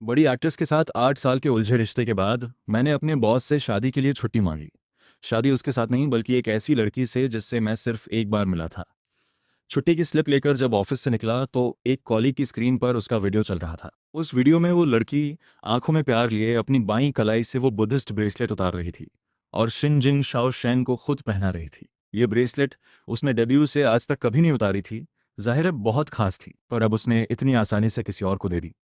बड़ी एक्ट्रेस के साथ 8 साल के उलझे रिश्ते के बाद मैंने अपने बॉस से शादी के लिए छुट्टी मांगी। शादी उसके साथ नहीं बल्कि एक ऐसी लड़की से जिससे मैं सिर्फ एक बार मिला था। छुट्टी की स्लिप लेकर जब ऑफिस से निकला तो एक कॉलीग की स्क्रीन पर उसका वीडियो चल रहा था। उस वीडियो में वो लड़की आंखों में प्यार लिए अपनी बाईं कलाई से वो बुद्धिस्ट ब्रेसलेट उतार रही थी और शिनजिंग शाओ शेंग को खुद पहना रही थी। ये ब्रेसलेट उसने डेब्यू से आज तक कभी नहीं उतारी थी। जाहिर है बहुत खास थी, पर अब उसने इतनी आसानी से किसी और को दे दी।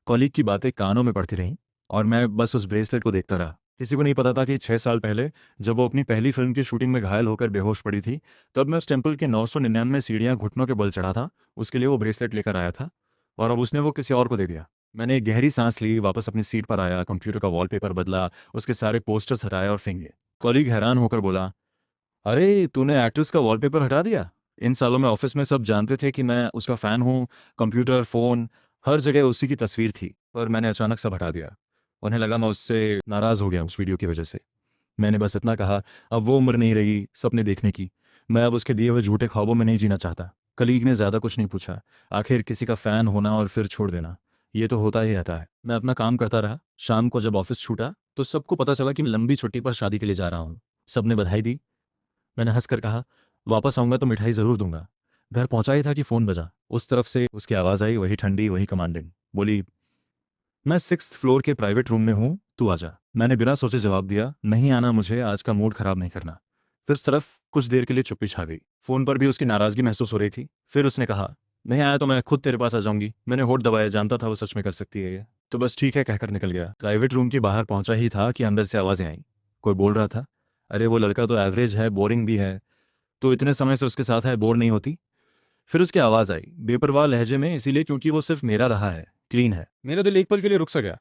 कॉलीग की बातें कानों में पड़ती रहीं और मैं बस उस ब्रेसलेट को देखता रहा। किसी को नहीं पता था कि 6 साल पहले जब वो अपनी पहली फिल्म की शूटिंग में घायल होकर बेहोश पड़ी थी, तब मैं उस टेम्पल के 999 सीढ़ियाँ घुटनों के बल चढ़ा था। उसके लिए वो ब्रेसलेट लेकर आया था और अब उसने वो किसी और को दे दिया। मैंने एक गहरी सांस ली, वापस अपनी सीट पर आया, कंप्यूटर का वॉलपेपर बदला, उसके सारे पोस्टर्स हटाए और फेंके। कॉलीग हैरान होकर बोला, अरे तूने एक्ट्रेस का वॉलपेपर हटा दिया। इन सालों में ऑफिस में सब जानते थे कि मैं उसका फ़ैन हूँ। कंप्यूटर, फ़ोन, हर जगह उसी की तस्वीर थी, पर मैंने अचानक सब हटा दिया। उन्हें लगा मैं उससे नाराज़ हो गया उस वीडियो की वजह से। मैंने बस इतना कहा, अब वो उम्र नहीं रही सपने देखने की। मैं अब उसके दिए हुए झूठे ख्वाबों में नहीं जीना चाहता। कलीग ने ज़्यादा कुछ नहीं पूछा। आखिर किसी का फ़ैन होना और फिर छोड़ देना, ये तो होता ही रहता है। मैं अपना काम करता रहा। शाम को जब ऑफिस छूटा तो सबको पता चला कि मैं लंबी छुट्टी पर शादी के लिए जा रहा हूँ। सबने बधाई दी। मैंने हंसकर कहा, वापस आऊंगा तो मिठाई ज़रूर दूंगा। घर पहुंचा ही था कि फ़ोन बजा। उस तरफ से उसकी आवाज़ आई, वही ठंडी, वही कमांडिंग। बोली, मैं 6th फ्लोर के प्राइवेट रूम में हूँ, तू आजा। मैंने बिना सोचे जवाब दिया, नहीं आना, मुझे आज का मूड खराब नहीं करना। फिर उस तरफ कुछ देर के लिए चुप्पी छा गई। फ़ोन पर भी उसकी नाराज़गी महसूस हो रही थी। फिर उसने कहा, नहीं आया तो मैं खुद तेरे पास आ जाऊंगी। मैंने होठ दबाया, जानता था वो सच में कर सकती है ये। तो बस ठीक है कहकर निकल गया। प्राइवेट रूम के बाहर पहुंचा ही था कि अंदर से आवाज़ें आईं। कोई बोल रहा था, अरे वो लड़का तो एवरेज है, बोरिंग भी है, तो इतने समय से उसके साथ है, बोर नहीं होती। फिर उसकी आवाज़ आई, बेपरवाह लहजे में, इसीलिए क्योंकि वो सिर्फ मेरा रहा है, क्लीन है। मेरा दिल एक पल के लिए रुक सा गया।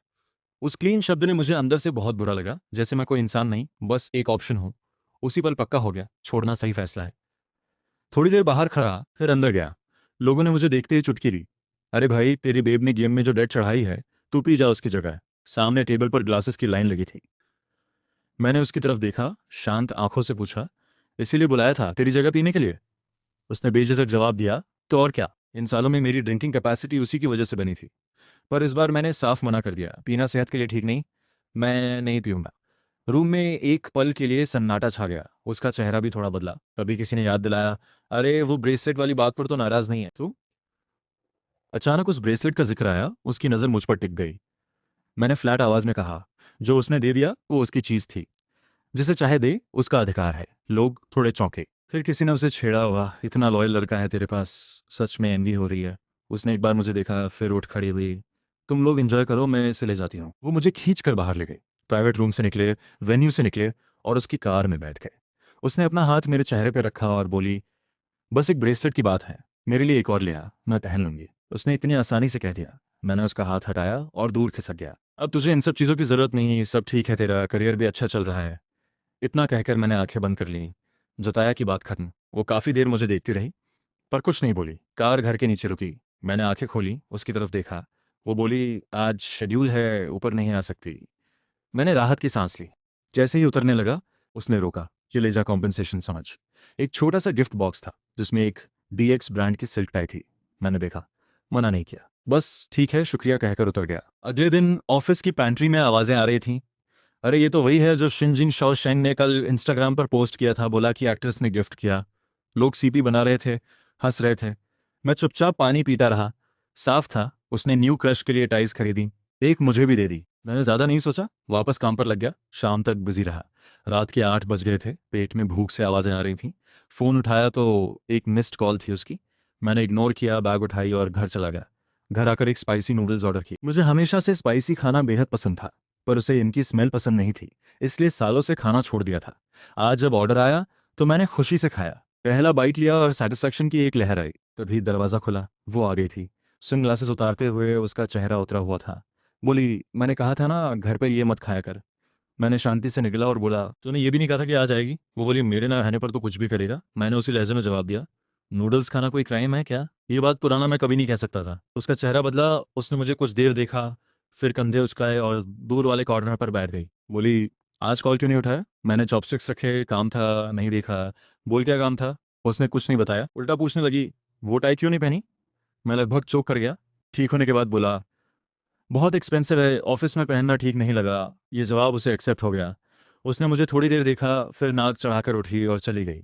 उस क्लीन शब्द ने मुझे अंदर से बहुत बुरा लगा, जैसे मैं कोई इंसान नहीं, बस एक ऑप्शन हूँ। उसी पल पक्का हो गया, छोड़ना सही फैसला है। थोड़ी देर बाहर खड़ा, फिर अंदर गया। लोगों ने मुझे देखते ही चुटकी ली। अरे भाई, तेरी बेब ने गेम में जो डेट चढ़ाई है, तू पी जा उसकी जगह। सामने टेबल पर ग्लासेस की लाइन लगी थी। मैंने उसकी तरफ देखा, शांत आंखों से पूछा, इसीलिए बुलाया था तेरी जगह पीने के लिए? उसने बेझिझक जवाब दिया, तो और क्या। इन सालों में मेरी ड्रिंकिंग कैपेसिटी उसी की वजह से बनी थी। पर इस बार मैंने साफ मना कर दिया, पीना सेहत के लिए ठीक नहीं, मैं नहीं पीऊंगा। रूम में एक पल के लिए सन्नाटा छा गया। उसका चेहरा भी थोड़ा बदला। तभी किसी ने याद दिलाया, अरे वो ब्रेसलेट वाली बात पर तो नाराज नहीं है तू? अचानक उस ब्रेसलेट का जिक्र आया। उसकी नज़र मुझ पर टिक गई। मैंने फ्लैट आवाज में कहा, जो उसने दे दिया वो उसकी चीज़ थी, जिसे चाहे दे, उसका अधिकार है। लोग थोड़े चौंके। फिर किसी ने उसे छेड़ा, हुआ इतना लॉयल लड़का है तेरे पास, सच में एनवी हो रही है। उसने एक बार मुझे देखा, फिर उठ खड़ी हुई। तुम लोग एंजॉय करो, मैं इसे ले जाती हूँ। वो मुझे खींच कर बाहर ले गई। प्राइवेट रूम से निकले, वेन्यू से निकले और उसकी कार में बैठ गए। उसने अपना हाथ मेरे चेहरे पर रखा और बोली, बस एक ब्रेसलेट की बात है, मेरे लिए एक और ले आ, मैं पहन लूंगी। उसने इतनी आसानी से कह दिया। मैंने उसका हाथ हटाया और दूर खिसक गया। अब तुझे इन सब चीज़ों की ज़रूरत नहीं, सब ठीक है, तेरा करियर भी अच्छा चल रहा है। इतना कहकर मैंने आंखें बंद कर लीं, जताया कि बात खत्म। वो काफ़ी देर मुझे देखती रही, पर कुछ नहीं बोली। कार घर के नीचे रुकी। मैंने आंखें खोली, उसकी तरफ देखा। वो बोली, आज शेड्यूल है, ऊपर नहीं आ सकती। मैंने राहत की सांस ली। जैसे ही उतरने लगा, उसने रोका, ये ले जा कॉम्पेंसेशन समझ। एक छोटा सा गिफ्ट बॉक्स था जिसमें एक डीएक्स ब्रांड की सिल्क टाई थी। मैंने देखा, मना नहीं किया, बस ठीक है शुक्रिया कहकर उतर गया। अगले दिन ऑफिस की पैंट्री में आवाज़ें आ रही थीं, अरे ये तो वही है जो शिनजिन शाओशेंग ने कल इंस्टाग्राम पर पोस्ट किया था, बोला कि एक्ट्रेस ने गिफ्ट किया। लोग सीपी बना रहे थे, हंस रहे थे। मैं चुपचाप पानी पीता रहा। साफ था, उसने न्यू क्रश के लिए टाइज खरीदी, एक मुझे भी दे दी। मैंने ज़्यादा नहीं सोचा, वापस काम पर लग गया। शाम तक बिजी रहा। रात के 8 बज गए थे, पेट में भूख से आवाज़ें आ रही थीं। फ़ोन उठाया तो एक मिस्ड कॉल थी उसकी। मैंने इग्नोर किया, बैग उठाई और घर चला गया। घर आकर एक स्पाइसी नूडल्स ऑर्डर की। मुझे हमेशा से स्पाइसी खाना बेहद पसंद था, पर उसे इनकी स्मेल पसंद नहीं थी, इसलिए सालों से खाना छोड़ दिया था। आज जब ऑर्डर आया तो मैंने खुशी से खाया। पहला बाइट लिया और सेटिस्फैक्शन की एक लहर आई। तभी दरवाज़ा खुला, वो आ गई थी। सनग्लासेस उतारते हुए उसका चेहरा उतरा हुआ था। बोली, मैंने कहा था ना घर पे ये मत खाया कर। मैंने शांति से निकला और बोला, तूने ये भी नहीं कहा था कि आ जाएगी? वो बोली, मेरे ना रहने पर तो कुछ भी करेगा। मैंने उसी लहजे में जवाब दिया, नूडल्स खाना कोई क्राइम है क्या? ये बात पुराना मैं कभी नहीं कह सकता था। उसका चेहरा बदला। उसने मुझे कुछ देर देखा, फिर कंधे उचकाए और दूर वाले कॉर्नर पर बैठ गई। बोली, आज कॉल क्यों नहीं उठाया? मैंने चॉपस्टिक्स रखे, काम था, नहीं देखा। बोल, क्या काम था? उसने कुछ नहीं बताया, उल्टा पूछने लगी, वो टाई क्यों नहीं पहनी? मैं लगभग चौंक कर गया। ठीक होने के बाद बोला, बहुत एक्सपेंसिव है, ऑफिस में पहनना ठीक नहीं लगा। ये जवाब उसे एक्सेप्ट हो गया। उसने मुझे थोड़ी देर देखा, फिर नाक चढ़ाकर उठी और चली गई।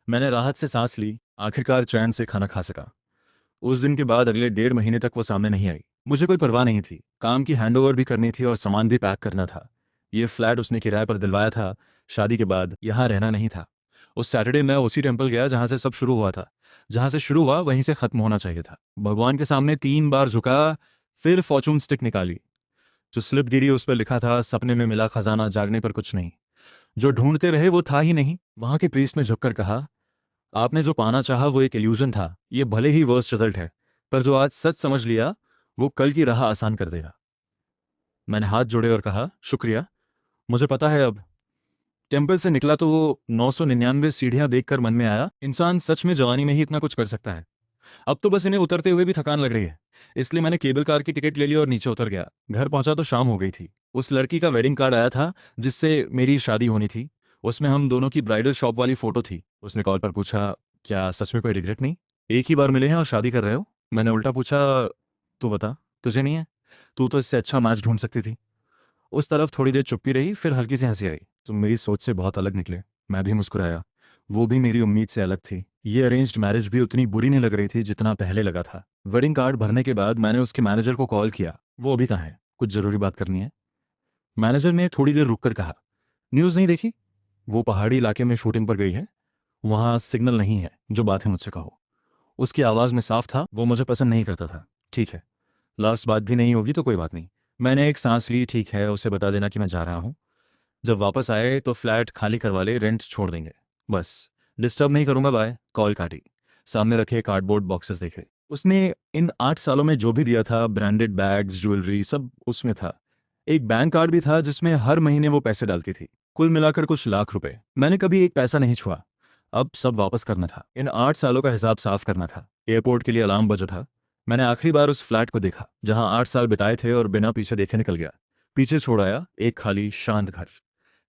मैंने राहत से सांस ली, आखिरकार चैन से खाना खा सका। उस दिन के बाद अगले 1.5 महीने तक वो सामने नहीं आई। मुझे कोई परवाह नहीं थी, काम की हैंडओवर भी करनी थी और सामान भी पैक करना था। ये फ्लैट उसने किराए पर दिलवाया था, शादी के बाद यहाँ रहना नहीं था। उस सैटरडे मैं उसी टेम्पल गया जहाँ से सब शुरू हुआ था। जहाँ से शुरू हुआ वहीं से खत्म होना चाहिए था। भगवान के सामने 3 बार झुका, फिर फॉर्चून स्टिक निकाली। जो स्लिप गिरी उस पर लिखा था, सपने में मिला खजाना, जागने पर कुछ नहीं। जो ढूंढते रहे वो था ही नहीं। वहां के प्रीस्ट ने झुककर कहा, आपने जो पाना चाहा वो एक इल्यूजन था। ये भले ही वर्स्ट रिजल्ट है, पर जो आज सच समझ लिया वो कल की राह आसान कर देगा। मैंने हाथ जोड़े और कहा, शुक्रिया। मुझे पता है अब। टेम्पल से निकला तो वो 999 सीढ़ियां देखकर मन में आया, इंसान सच में जवानी में ही इतना कुछ कर सकता है। अब तो बस इन्हें उतरते हुए भी थकान लग रही है। इसलिए मैंने केबल कार की टिकट ले ली और नीचे उतर गया। घर पहुंचा तो शाम हो गई थी। उस लड़की का वेडिंग कार्ड आया था जिससे मेरी शादी होनी थी। उसमें हम दोनों की ब्राइडल शॉप वाली फोटो थी। उसने कॉल पर पूछा, क्या सच में कोई रिग्रेट नहीं? एक ही बार मिले हैं और शादी कर रहे हो? मैंने उल्टा पूछा, तू बता, तुझे नहीं है? तू तो इससे अच्छा मैच ढूंढ सकती थी। उस तरफ थोड़ी देर चुप्पी रही, फिर हल्की सी हंसी आई। तुम मेरी सोच से बहुत अलग निकले। मैं भी मुस्कुराया। वो भी मेरी उम्मीद से अलग थी। ये अरेंज्ड मैरिज भी उतनी बुरी नहीं लग रही थी जितना पहले लगा था। वेडिंग कार्ड भरने के बाद मैंने उसके मैनेजर को कॉल किया। वो अभी कहाँ है? कुछ जरूरी बात करनी है। मैनेजर ने थोड़ी देर रुककर कहा, न्यूज़ नहीं देखी? वो पहाड़ी इलाके में शूटिंग पर गई है। वहाँ सिग्नल नहीं है, जो बात है मुझसे कहो। उसकी आवाज़ में साफ था, वो मुझे पसंद नहीं करता था। ठीक है, लास्ट बात भी नहीं होगी तो कोई बात नहीं। मैंने एक सांस ली। ठीक है, उसे बता देना कि मैं जा रहा हूँ। जब वापस आए तो फ्लैट खाली करवा ले, रेंट छोड़ देंगे। बस, डिस्टर्ब नहीं करूंगा, बाय। कॉल काटी। सामने रखे कार्डबोर्ड बॉक्सेस देखे। उसने इन 8 सालों में जो भी दिया था, ब्रांडेड बैग्स, ज्वेलरी, सब उसमें था। एक बैंक कार्ड भी था जिसमें हर महीने वो पैसे डालती थी। कुल मिलाकर कुछ लाख रुपए। मैंने कभी एक पैसा नहीं छुआ। अब सब वापस करना था। इन 8 सालों का हिसाब साफ करना था। एयरपोर्ट के लिए अलार्म बजा था। मैंने आखिरी बार उस फ्लैट को देखा जहां 8 साल बिताए थे और बिना पीछे देखे निकल गया। पीछे छोड़ आया एक खाली शांत घर।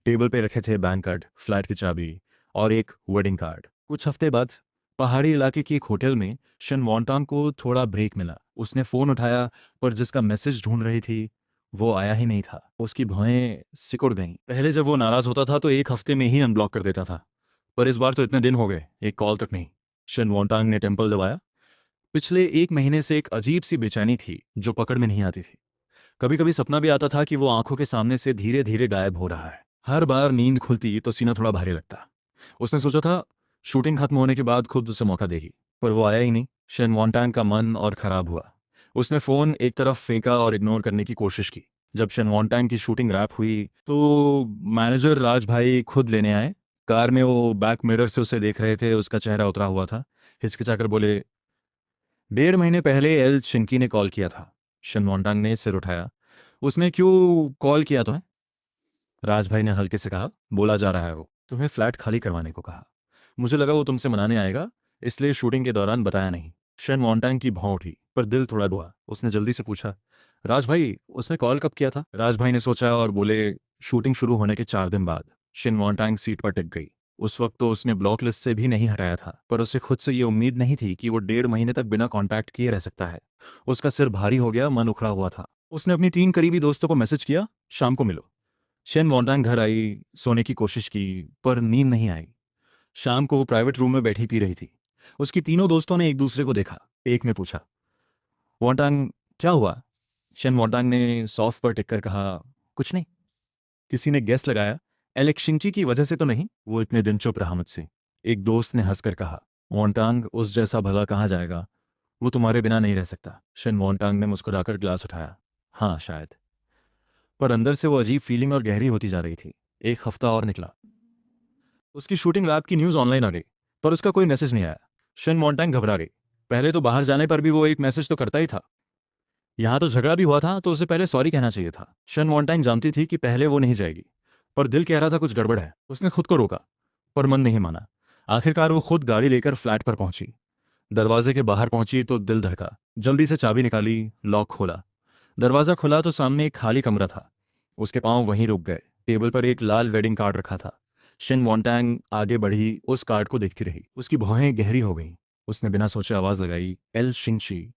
टेबल पे रखे थे बैंक कार्ड, फ्लैट की चाबी और एक वेडिंग कार्ड। कुछ हफ्ते बाद पहाड़ी इलाके की एक होटल में शन वॉन्टांग को थोड़ा ब्रेक मिला। उसने फ़ोन उठाया, पर जिसका मैसेज ढूंढ रही थी वो आया ही नहीं था। उसकी भौहें सिकुड़ गईं। पहले जब वो नाराज़ होता था तो एक हफ्ते में ही अनब्लॉक कर देता था, पर इस बार तो इतने दिन हो गए, एक कॉल तक नहीं। शन वॉन्टांग ने टेम्पल दबाया। पिछले 1 महीने से एक अजीब सी बेचैनी थी जो पकड़ में नहीं आती थी। कभी कभी सपना भी आता था कि वो आंखों के सामने से धीरे धीरे गायब हो रहा है। हर बार नींद खुलती तो सीना थोड़ा भारी लगता। उसने सोचा था शूटिंग खत्म होने के बाद खुद उसे मौका देगी, पर वो आया ही नहीं। शेन वॉन्टांग का मन और खराब हुआ। उसने फ़ोन एक तरफ फेंका और इग्नोर करने की कोशिश की। जब शेन वॉन्टांग की शूटिंग रैप हुई तो मैनेजर राज भाई खुद लेने आए। कार में वो बैक मिरर से उसे देख रहे थे। उसका चेहरा उतरा हुआ था। हिचकिचाकर बोले, 1.5 महीने पहले एल शिंकी ने कॉल किया था। शेन वॉन्टांग ने सिर उठाया। उसने क्यों कॉल किया तुम्हें? राजभाई ने हल्के से कहा, बोला जा रहा है वो तुम्हें फ्लैट खाली करवाने को कहा। मुझे लगा वो तुमसे मनाने आएगा, इसलिए शूटिंग के दौरान बताया नहीं। शेन वॉन्टांग की भौं उठी, पर दिल थोड़ा डुआ। उसने जल्दी से पूछा, राजभाई उसने कॉल कब किया था? राजभाई ने सोचा और बोले, शूटिंग शुरू होने के 4 दिन बाद। शेन वॉन्टांग सीट पर टिक गई। उस वक्त तो उसने ब्लॉक लिस्ट से भी नहीं हटाया था, पर उसे खुद से ये उम्मीद नहीं थी कि वो 1.5 महीने तक बिना कांटेक्ट किए रह सकता है। उसका सिर भारी हो गया, मन उखड़ा हुआ था। उसने अपनी 3 करीबी दोस्तों को मैसेज किया, शाम को मिलो। शेन वॉन्टांग घर आई, सोने की कोशिश की, पर नींद नहीं आई। शाम को वो प्राइवेट रूम में बैठी पी रही थी। उसकी तीनों दोस्तों ने एक दूसरे को देखा। एक ने पूछा, वॉन्टांग क्या हुआ? शेन वॉन्टांग ने सॉफ्ट पर टिक कर कहा, कुछ नहीं। किसी ने गेस लगाया, एलेक्स शिंची की वजह से तो नहीं? वो इतने दिन चुप रहा मुझसे। एक दोस्त ने हंसकर कहा, वॉन्टांग उस जैसा भला कहाँ जाएगा, वो तुम्हारे बिना नहीं रह सकता। शेन वॉन्टांग ने मुस्कुराकर ग्लास उठाया, हाँ शायद। पर अंदर से वो अजीब फीलिंग और गहरी होती जा रही थी। एक हफ्ता और निकला। उसकी शूटिंग लैब की न्यूज़ ऑनलाइन आ गई, पर उसका कोई मैसेज नहीं आया। शेन मॉन्टैग घबरा गई। पहले तो बाहर जाने पर भी वो एक मैसेज तो करता ही था। यहाँ तो झगड़ा भी हुआ था तो उसे पहले सॉरी कहना चाहिए था। शेन मॉन्टैग जानती थी कि पहले वो नहीं जाएगी, पर दिल कह रहा था कुछ गड़बड़ है। उसने खुद को रोका, पर मन नहीं माना। आखिरकार वो खुद गाड़ी लेकर फ्लैट पर पहुंची। दरवाजे के बाहर पहुंची तो दिल धड़का। जल्दी से चाबी निकाली, लॉक खोला। दरवाज़ा खुला तो सामने एक खाली कमरा था। उसके पांव वहीं रुक गए। टेबल पर एक लाल वेडिंग कार्ड रखा था। शिन वॉन्टैंग आगे बढ़ी, उस कार्ड को देखती रही। उसकी भौहें गहरी हो गईं। उसने बिना सोचे आवाज़ लगाई, एल शिंची।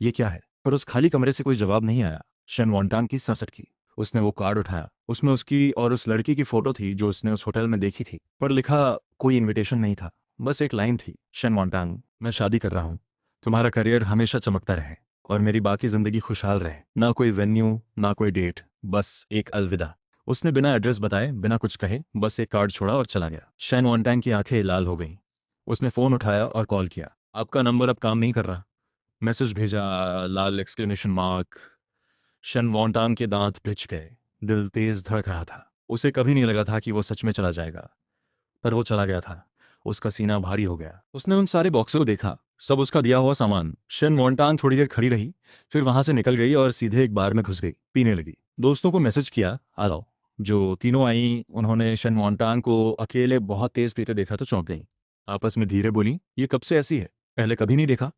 ये क्या है? पर उस खाली कमरे से कोई जवाब नहीं आया। शन वॉन्टांग की सनसेट की। उसने वो कार्ड उठाया। उसमें उसकी और उस लड़की की फोटो थी जो उसने उस होटल में देखी थी, पर लिखा कोई इनविटेशन नहीं था। बस एक लाइन थी, शन वॉन्टांग, मैं शादी कर रहा हूँ। तुम्हारा करियर हमेशा चमकता रहे और मेरी बाकी जिंदगी खुशहाल रहे। ना कोई वेन्यू, ना कोई डेट, बस एक अलविदा। उसने बिना एड्रेस बताए, बिना कुछ कहे, बस एक कार्ड छोड़ा और चला गया। शन वॉन्टांग की आंखें लाल हो गईं। उसने फ़ोन उठाया और कॉल किया। आपका नंबर अब काम नहीं कर रहा। मैसेज भेजा, लाल एक्सक्लेमेशन मार्क। शन वॉन्टांग के दांत पिच गए। दिल तेज धड़क रहा था। उसे कभी नहीं लगा था कि वो सच में चला जाएगा, पर वो चला गया था। उसका सीना भारी हो गया। उसने उन सारे बॉक्सों को देखा, सब उसका दिया हुआ सामान। शन वॉन्टांग थोड़ी देर खड़ी रही, फिर वहां से निकल गई और सीधे एक बार में घुस गई, पीने लगी। दोस्तों को मैसेज किया, आ जाओ। जो तीनों आई, उन्होंने शन वॉन्टांग को अकेले बहुत तेज पीते देखा तो चौंक गई। आपस में धीरे बोली, ये कब से ऐसी है, पहले कभी नहीं देखा।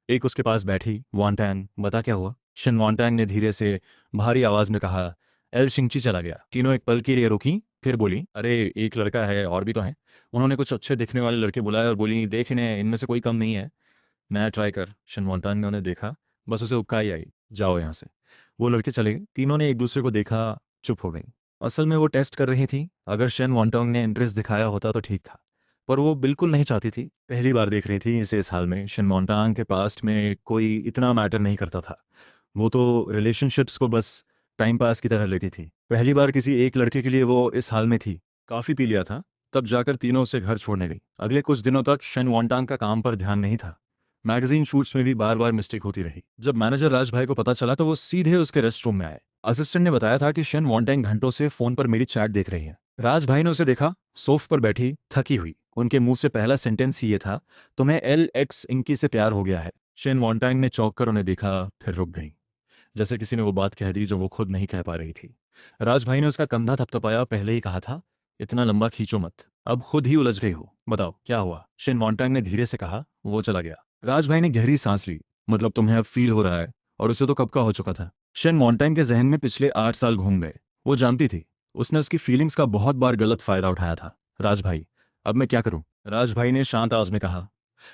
एक उसके पास बैठी, वॉन्टैंग, बता क्या हुआ। शन वॉन्टैंग ने धीरे से भारी आवाज में कहा, एल शिंची चला गया। तीनों एक पल के लिए रुकी, फिर बोली, अरे एक लड़का है, और भी तो हैं। उन्होंने कुछ अच्छे दिखने वाले लड़के बुलाए और बोली, देख इन्हें, इनमें से कोई कम नहीं है, नया ट्राई कर। शन वॉन्टैंग ने उन्हें देखा, बस उसे उबकाई आई, जाओ यहाँ से। वो लड़के चले गए। तीनों ने एक दूसरे को देखा, चुप हो गई। असल में वो टेस्ट कर रही थी। अगर शन वॉन्टैंग ने इंटरेस्ट दिखाया होता तो ठीक था, पर वो बिल्कुल नहीं चाहती थी। पहली बार देख रही थी इसे इस हाल में। शन मॉन्टांग के पास्ट में कोई इतना मैटर नहीं करता था। वो तो रिलेशनशिप्स को बस टाइम पास की तरह लेती थी। पहली बार किसी एक लड़के के लिए वो इस हाल में थी। काफ़ी पी लिया था, तब जाकर तीनों उसे घर छोड़ने गई। अगले कुछ दिनों तक शन वॉन्टांग का काम पर ध्यान नहीं था। मैगजीन शूट्स में भी बार बार मिस्टेक होती रही। जब मैनेजर राज भाई को पता चला तो वो सीधे उसके रेस्ट रूम में आए। असिस्टेंट ने बताया था कि शन वॉन्टांग घंटों से फोन पर मेरी चैट देख रही है। राज भाई ने उसे देखा, सोफ पर बैठी, थकी हुई। उनके मुंह से पहला सेंटेंस ही ये था, तुम्हें एल एक्स इंकी से प्यार हो गया है। शेन वॉन्टांग ने चौंक कर उन्हें देखा, फिर रुक गई, जैसे किसी ने वो बात कह दी जो वो खुद नहीं कह पा रही थी। राज भाई ने उसका कंधा थपथपाया, पहले ही कहा था, इतना लंबा खींचो मत, अब खुद ही उलझ गई हो, बताओ क्या हुआ। शेन वॉन्टांग ने धीरे से कहा, वो चला गया। राज भाई ने गहरी सांस ली, मतलब तुम्हें अब फील हो रहा है, और उसे तो कब का हो चुका था। शेन वॉन्टांग के जहन में पिछले 8 साल घूम गए। वो जानती थी, उसने उसकी फीलिंग्स का बहुत बार गलत फायदा उठाया था। राज भाई, अब मैं क्या करूं। राज भाई ने शांत आवाज में कहा,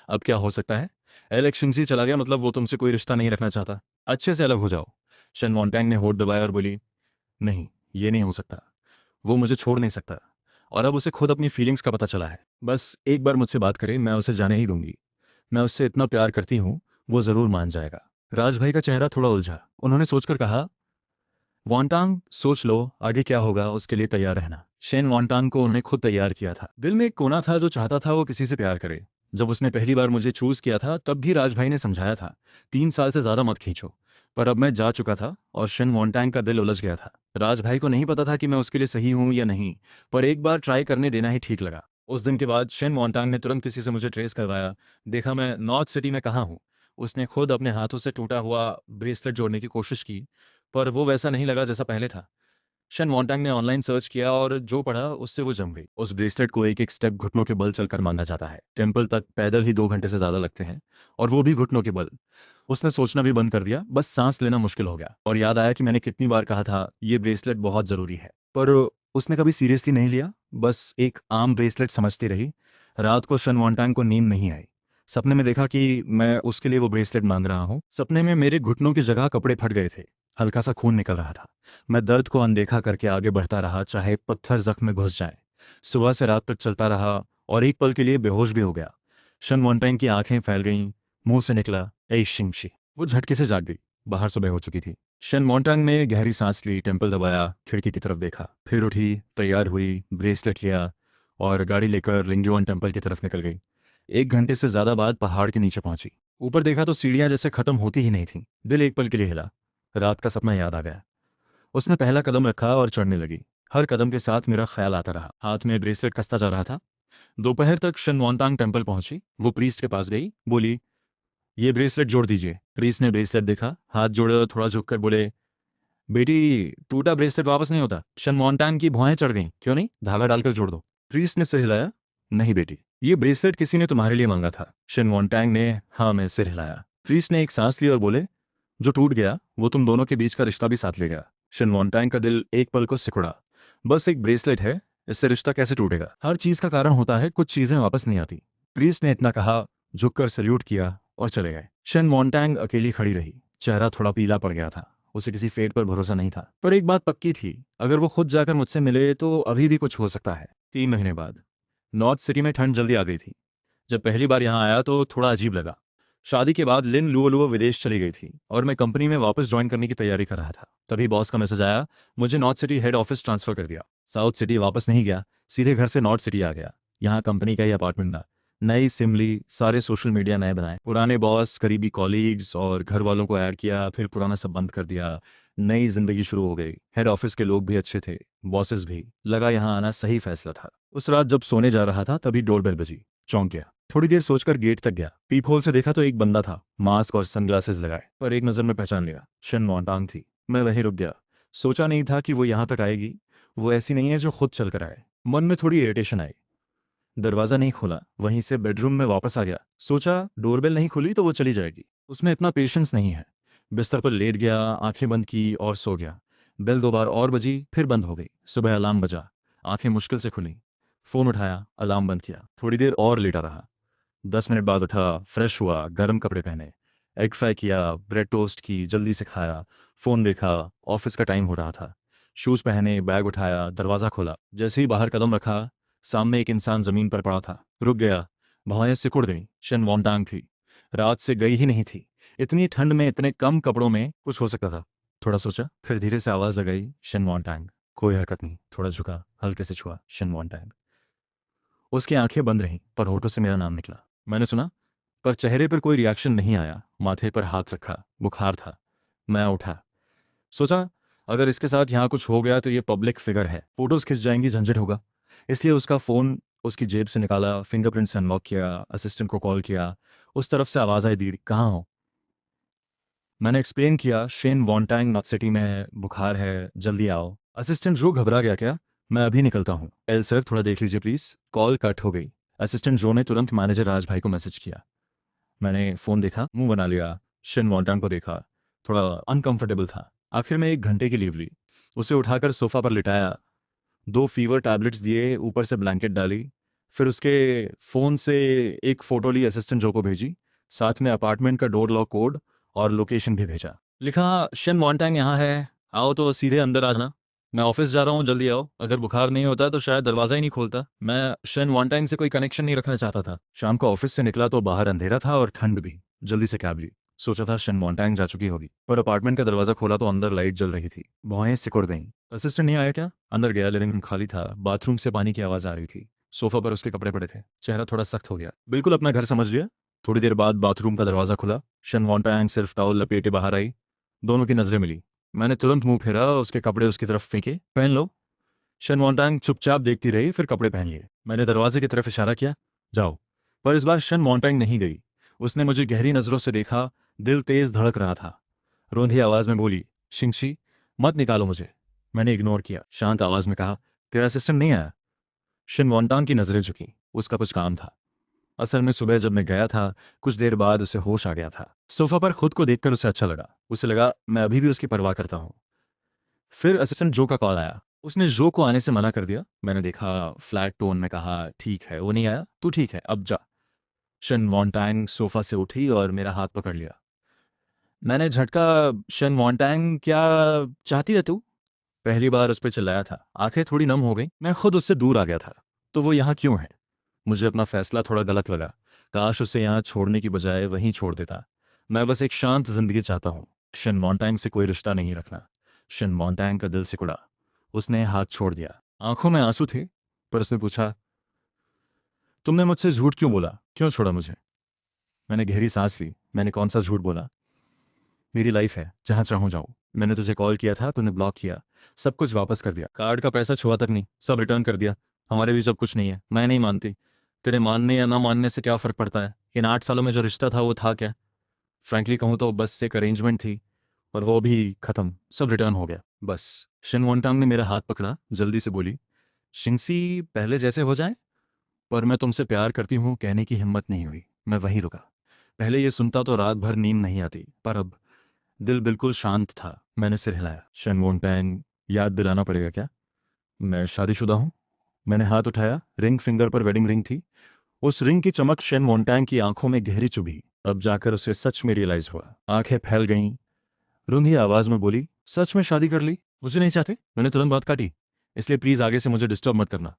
अब क्या हो सकता है। इलेक्शन से चला गया, मतलब वो तुमसे कोई रिश्ता नहीं रखना चाहता, अच्छे से अलग हो जाओ। शन मॉन्टैंग ने होठ दबाया और बोली, नहीं, ये नहीं हो सकता। वो मुझे छोड़ नहीं सकता, और अब उसे खुद अपनी फीलिंग्स का पता चला है। बस एक बार मुझसे बात करे, मैं उसे जाने ही दूंगी। मैं उससे इतना प्यार करती हूँ, वो ज़रूर मान जाएगा। राज भाई का चेहरा थोड़ा उलझा। उन्होंने सोचकर कहा, वॉन्टांग, सोच लो आगे क्या होगा, उसके लिए तैयार रहना। शेन वॉन्टांग को उन्हें खुद तैयार किया था। दिल में एक कोना था जो चाहता था वो किसी से प्यार करे। जब उसने पहली बार मुझे चूज किया था तब भी राज भाई ने समझाया था, 3 साल से ज़्यादा मत खींचो। पर अब मैं जा चुका था और शेन वॉन्टांग का दिल उलझ गया था। राज भाई को नहीं पता था कि मैं उसके लिए सही हूँ या नहीं, पर एक बार ट्राई करने देना ही ठीक लगा। उस दिन के बाद शेन वॉन्टांग ने तुरंत किसी से मुझे ट्रेस करवाया। देखा मैं नॉर्थ सिटी में कहाँ हूँ। उसने खुद अपने हाथों से टूटा हुआ ब्रेसलेट जोड़ने की कोशिश की, पर वो वैसा नहीं लगा जैसा पहले था। शन वॉन्टांग ने ऑनलाइन सर्च किया और जो पढ़ा उससे वो जम गई। उस ब्रेसलेट को एक एक स्टेप घुटनों के बल चलकर मांगा जाता है। टेम्पल तक पैदल ही 2 घंटे से ज्यादा लगते हैं, और वो भी घुटनों के बल। उसने सोचना भी बंद कर दिया, बस सांस लेना मुश्किल हो गया। और याद आया कि मैंने कितनी बार कहा था ये ब्रेसलेट बहुत जरूरी है, पर उसने कभी सीरियसली नहीं लिया, बस एक आम ब्रेसलेट समझती रही। रात को शन वॉन्टांग को नींद नहीं आई। सपने में देखा कि मैं उसके लिए वो ब्रेसलेट मांग रहा हूँ। सपने में मेरे घुटनों की जगह कपड़े फट गए थे, हल्का सा खून निकल रहा था। मैं दर्द को अनदेखा करके आगे बढ़ता रहा, चाहे पत्थर जख्म में घुस जाए। सुबह से रात तक चलता रहा और एक पल के लिए बेहोश भी हो गया। शन वॉन्टांग की आंखें फैल गईं, मुंह से निकला, ए शिंगशी। वो झटके से जाग गई। बाहर सुबह हो चुकी थी। शन वॉन्टांग ने गहरी सांस ली, टेम्पल दबाया, खिड़की की तरफ देखा, फिर उठी, तैयार हुई, ब्रेसलेट लिया और गाड़ी लेकर लिंगयुआन टेम्पल की तरफ निकल गई। 1 घंटे से ज्यादा बाद पहाड़ के नीचे पहुंची। ऊपर देखा तो सीढ़ियां जैसे खत्म होती ही नहीं थी। दिल एक पल के लिए हिला। रात का सपना याद आ गया। उसने पहला कदम रखा और चढ़ने लगी। हर कदम के साथ मेरा ख्याल आता रहा। हाथ में ब्रेसलेट कसता जा रहा था। दोपहर तक शन वॉन्टांग टेम्पल पहुंची। वो प्रीस्ट के पास गई, बोली, ये ब्रेसलेट जोड़ दीजिए। प्रीस्ट ने ब्रेसलेट देखा, हाथ जोड़े और थोड़ा झुककर बोले, बेटी, टूटा ब्रेसलेट वापस नहीं होता। शन वॉन्टांग की भौहें चढ़ गईं। क्यों नहीं, धागा डालकर जोड़ दो। प्रीस्ट ने सिर हिलाया, नहीं बेटी, ये ब्रेसलेट किसी ने तुम्हारे लिए मांगा था। शन वॉन्टांग ने हाँ में सिर हिलाया। प्रीस्ट ने एक सांस ली और बोले, जो टूट गया वो तुम दोनों के बीच का रिश्ता भी साथ ले गया। शन वॉन्टांग का दिल एक पल को सिकुड़ा। बस एक ब्रेसलेट है, इससे रिश्ता कैसे टूटेगा। हर चीज का कारण होता है, कुछ चीजें वापस नहीं आती। प्रीस्ट ने इतना कहा, झुककर सल्यूट किया और चले गए। शन वॉन्टांग अकेली खड़ी रही। चेहरा थोड़ा पीला पड़ गया था। उसे किसी फेट पर भरोसा नहीं था, पर एक बात पक्की थी, अगर वो खुद जाकर मुझसे मिले तो अभी भी कुछ हो सकता है। 3 महीने बाद नॉर्थ सिटी में ठंड जल्दी आ गई थी। जब पहली बार यहाँ आया तो थोड़ा अजीब लगा। शादी के बाद लिन लुओ लुओ विदेश चली गई थी और मैं कंपनी में वापस ज्वाइन करने की तैयारी कर रहा था। तभी बॉस का मैसेज आया, मुझे north city head office transfer कर दिया। साउथ सिटी वापस नहीं गया, सीधे घर से नॉर्थ सिटी आ गया। यहाँ कंपनी का ही अपार्टमेंट था, नई सिम ली, सारे सोशल मीडिया नए बनाए, पुराने बॉस, करीबी कॉलीग्स और घर वालों को ऐड किया, फिर पुराना सब बंद कर दिया। नई जिंदगी शुरू हो गई। हेड ऑफिस के लोग भी अच्छे थे, बॉसेस भी। लगा यहाँ आना सही फैसला था। उस रात जब सोने जा रहा था तभी डोरबेल बजी। चौंक गया। थोड़ी देर सोचकर गेट तक गया। पीप होल से देखा तो एक बंदा था, मास्क और सनग्लासेस लगाए, पर एक नज़र में पहचान लिया, शन मोंटांग थी। मैं वहीं रुक गया। सोचा नहीं था कि वो यहाँ तक आएगी। वो ऐसी नहीं है जो खुद चल कर आए। मन में थोड़ी इरिटेशन आई। दरवाज़ा नहीं खोला, वहीं से बेडरूम में वापस आ गया। सोचा डोरबेल नहीं खुली तो वो चली जाएगी, उसमें इतना पेशेंस नहीं है। बिस्तर पर लेट गया, आंखें बंद की और सो गया। बेल 2 बार और बजी, फिर बंद हो गई। सुबह अलार्म बजा, आंखें मुश्किल से खुली। फ़ोन उठाया, अलार्म बंद किया, थोड़ी देर और लेटा रहा। 10 मिनट बाद उठा, फ्रेश हुआ, गर्म कपड़े पहने, एग फ्राई किया, ब्रेड टोस्ट की, जल्दी से खाया। फ़ोन देखा, ऑफिस का टाइम हो रहा था। शूज़ पहने, बैग उठाया, दरवाज़ा खोला। जैसे ही बाहर कदम रखा, सामने एक इंसान ज़मीन पर पड़ा था। रुक गया, भौहें सिकुड़ गईं। शन वॉन्टांग थी। रात से गई ही नहीं थी। इतनी ठंड में इतने कम कपड़ों में कुछ हो सकता था। थोड़ा सोचा, फिर धीरे से आवाज़ लगाई, शन वॉन्टांग। कोई हरकत नहीं। थोड़ा झुका, हल्के से छुआ, शन वॉन्टांग। उसकी आंखें बंद रहीं, पर होठों से मेरा नाम निकला। मैंने सुना, पर चेहरे पर कोई रिएक्शन नहीं आया। माथे पर हाथ रखा, बुखार था। मैं उठा। सोचा, अगर इसके साथ यहाँ कुछ हो गया तो ये पब्लिक फिगर है, फोटोज खिंच जाएंगी, झंझट होगा। इसलिए उसका फ़ोन उसकी जेब से निकाला, फिंगरप्रिंट से अनलॉक किया, असिस्टेंट को कॉल किया। उस तरफ से आवाज़ आई, दीदी कहाँ हो? मैंने एक्सप्लेन किया, शेन वॉन्टांग नॉर्थ सिटी में, बुखार है, जल्दी आओ। असिस्टेंट जो घबरा गया, क्या? मैं अभी निकलता हूँ। एल सर थोड़ा देख लीजिए प्लीज़। कॉल कट हो गई। असिस्टेंट जो ने तुरंत मैनेजर राज भाई को मैसेज किया। मैंने फ़ोन देखा, मुंह बना लिया, शेन वॉन्टांग को देखा। थोड़ा अनकंफर्टेबल था। आखिर में 1 घंटे की लीव ली। उसे उठाकर सोफ़ा पर लिटाया, 2 फीवर टैबलेट्स दिए, ऊपर से ब्लैंकेट डाली। फिर उसके फ़ोन से एक फ़ोटो ली, असिस्टेंट जो को भेजी। साथ में अपार्टमेंट का डोर लॉक कोड और लोकेशन भी भेजा। लिखा, शन मॉन्टैंग यहाँ है, आओ तो सीधे अंदर आ जाना। मैं ऑफिस जा रहा हूँ, जल्दी आओ। अगर बुखार नहीं होता तो शायद दरवाज़ा ही नहीं खोलता। मैं शन मॉन्टैंग से कोई कनेक्शन नहीं रखना चाहता था। शाम को ऑफिस से निकला तो बाहर अंधेरा था और ठंड भी। जल्दी से कैब ली। सोचा था शन मॉन्टैंग जा चुकी होगी, पर अपार्टमेंट का दरवाज़ा खोला तो अंदर लाइट जल रही थी। भौहें सिकुड़ गईं। असिस्टेंट नहीं आया क्या? अंदर गया, लिविंग रूम खाली था। बाथरूम से पानी की आवाज़ आ रही थी। सोफा पर उसके कपड़े पड़े थे। चेहरा थोड़ा सख्त हो गया। बिल्कुल अपना घर समझ लिया। थोड़ी देर बाद बाथरूम का दरवाज़ा खुला। शन वॉन्टांग सिर्फ टॉवल लपेटे बाहर आई। दोनों की नजरें मिली। मैंने तुरंत मुंह फेरा, उसके कपड़े उसकी तरफ फेंके, पहन लो। शन वॉन्टांग चुपचाप देखती रही, फिर कपड़े पहन लिए। मैंने दरवाजे की तरफ इशारा किया, जाओ। पर इस बार शन वॉन्टांग नहीं गई। उसने मुझे गहरी नज़रों से देखा। दिल तेज धड़क रहा था। रोंधी आवाज़ में बोली, शिंगशी, मत निकालो मुझे। मैंने इग्नोर किया। शांत आवाज़ में कहा, तेरा असिस्टेंट नहीं आया? शन वॉन्टांग की नज़रें झुकी। उसका कुछ काम था। असल में सुबह जब मैं गया था, कुछ देर बाद उसे होश आ गया था। सोफा पर खुद को देखकर उसे अच्छा लगा। उसे लगा मैं अभी भी उसकी परवाह करता हूँ। फिर असिस्टेंट जो का कॉल आया। उसने जो को आने से मना कर दिया। मैंने देखा, फ्लैट टोन में कहा, ठीक है वो नहीं आया, तू ठीक है, अब जा। शन वॉन्टैंग सोफा से उठी और मेरा हाथ पकड़ लिया। मैंने झटका, शन वॉन्टैंग क्या चाहती है तू? पहली बार उस पर चिल्लाया था। आंखें थोड़ी नम हो गई। मैं खुद उससे दूर आ गया था। तो वो यहाँ क्यों है? मुझे अपना फैसला थोड़ा गलत लगा। काश उसे यहाँ छोड़ने की बजाय वहीं छोड़ देता। मैं बस एक शांत जिंदगी चाहता हूँ। शन मॉन्टैंग से कोई रिश्ता नहीं रखना। शन मॉन्टैंग का दिल सिकुड़ा। उसने हाथ छोड़ दिया। आंखों में आंसू थे, पर उसने पूछा, तुमने मुझसे झूठ क्यों बोला? क्यों छोड़ा मुझे? मैंने गहरी सांस ली। मैंने कौन सा झूठ बोला? मेरी लाइफ है, जहाँ चाहूँ जाऊँ। मैंने तुझे कॉल किया था, तूने ब्लॉक किया, सब कुछ वापस कर दिया। कार्ड का पैसा छुआ तक नहीं, सब रिटर्न कर दिया। हमारे भी सब कुछ नहीं है। मैं नहीं मानती। तेरे मानने या ना मानने से क्या फ़र्क पड़ता है? इन 8 सालों में जो रिश्ता था वो था क्या? फ्रैंकली कहूँ तो बस एक अरेंजमेंट थी, और वो भी ख़त्म, सब रिटर्न हो गया बस। शिन वोंटांग ने मेरा हाथ पकड़ा, जल्दी से बोली, शिंगसी पहले जैसे हो जाए। पर मैं तुमसे प्यार करती हूँ कहने की हिम्मत नहीं हुई। मैं वहीं रुका। पहले ये सुनता तो रात भर नींद नहीं आती, पर अब दिल बिल्कुल शांत था। मैंने सिर हिलाया। शन वोंटैंग, याद दिलाना पड़ेगा क्या? मैं शादीशुदा हूँ। मैंने हाथ उठाया। रिंग फिंगर पर वेडिंग रिंग थी। उस रिंग की चमक शन वोंटैंग की आंखों में गहरी चुभी। अब जाकर उसे सच में रियलाइज हुआ। आंखें फैल गईं, रुंधी आवाज में बोली, सच में शादी कर ली? मुझे नहीं चाहते? मैंने तुरंत बात काटी, इसलिए प्लीज आगे से मुझे डिस्टर्ब मत करना।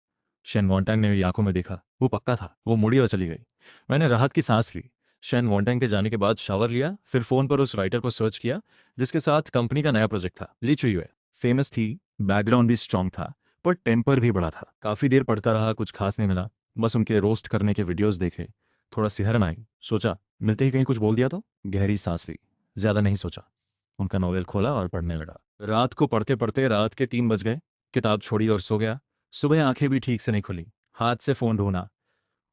शेन वॉन्टांग ने मेरी आंखों में देखा, वो पक्का था। वो मुड़ी और चली गई। मैंने राहत की सांस ली। शेन वॉन्टांग के जाने के बाद शावर लिया, फिर फोन पर उस राइटर को सर्च किया जिसके साथ कंपनी का नया प्रोजेक्ट था। ली चुयुए फेमस थी, बैकग्राउंड भी स्ट्रांग था, पर टेम्पर भी बड़ा था। काफी देर पढ़ता रहा, कुछ खास नहीं मिला। बस उनके रोस्ट करने के वीडियोस देखे, थोड़ा सिहरन आई। सोचा मिलते ही कहीं कुछ बोल दिया तो। गहरी सांस ली, ज्यादा नहीं सोचा। उनका नॉवेल खोला और पढ़ने लगा। रात को पढ़ते पढ़ते रात के 3 बज गए। किताब छोड़ी और सो गया। सुबह आंखें भी ठीक से नहीं खुली। हाथ से फोन ढूंढा,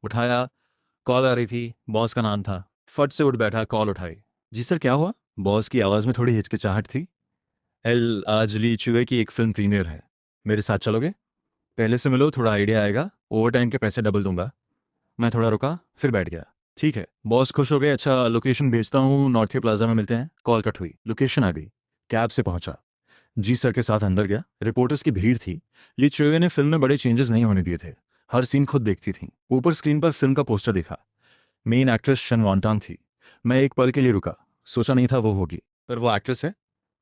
उठाया, कॉल आ रही थी, बॉस का नाम था। फट से उठ बैठा, कॉल उठाई। जी सर, क्या हुआ? बॉस की आवाज़ में थोड़ी हिचकिचाहट थी। एल, आज ली चुए की एक फिल्म प्रीमियर है, मेरे साथ चलोगे? पहले से मिलो, थोड़ा आइडिया आएगा, ओवर टाइम के पैसे डबल दूंगा। मैं थोड़ा रुका, फिर बैठ गया। ठीक है। बॉस खुश हो गए। अच्छा, लोकेशन भेजता हूँ, नॉर्थ प्लाजा में मिलते हैं। कॉल कट हुई। लोकेशन आ गई। कैब से पहुंचा। जी सर के साथ अंदर गया। रिपोर्टर्स की भीड़ थी। ली चुए ने फिल्म में बड़े चेंजेस नहीं होने दिए थे। हर सीन खुद देखती थी। ऊपर स्क्रीन पर फिल्म का पोस्टर देखा। मेन एक्ट्रेस शन वॉन्टांग थी। मैं एक पल के लिए रुका, सोचा नहीं था वो होगी, पर वो एक्ट्रेस है,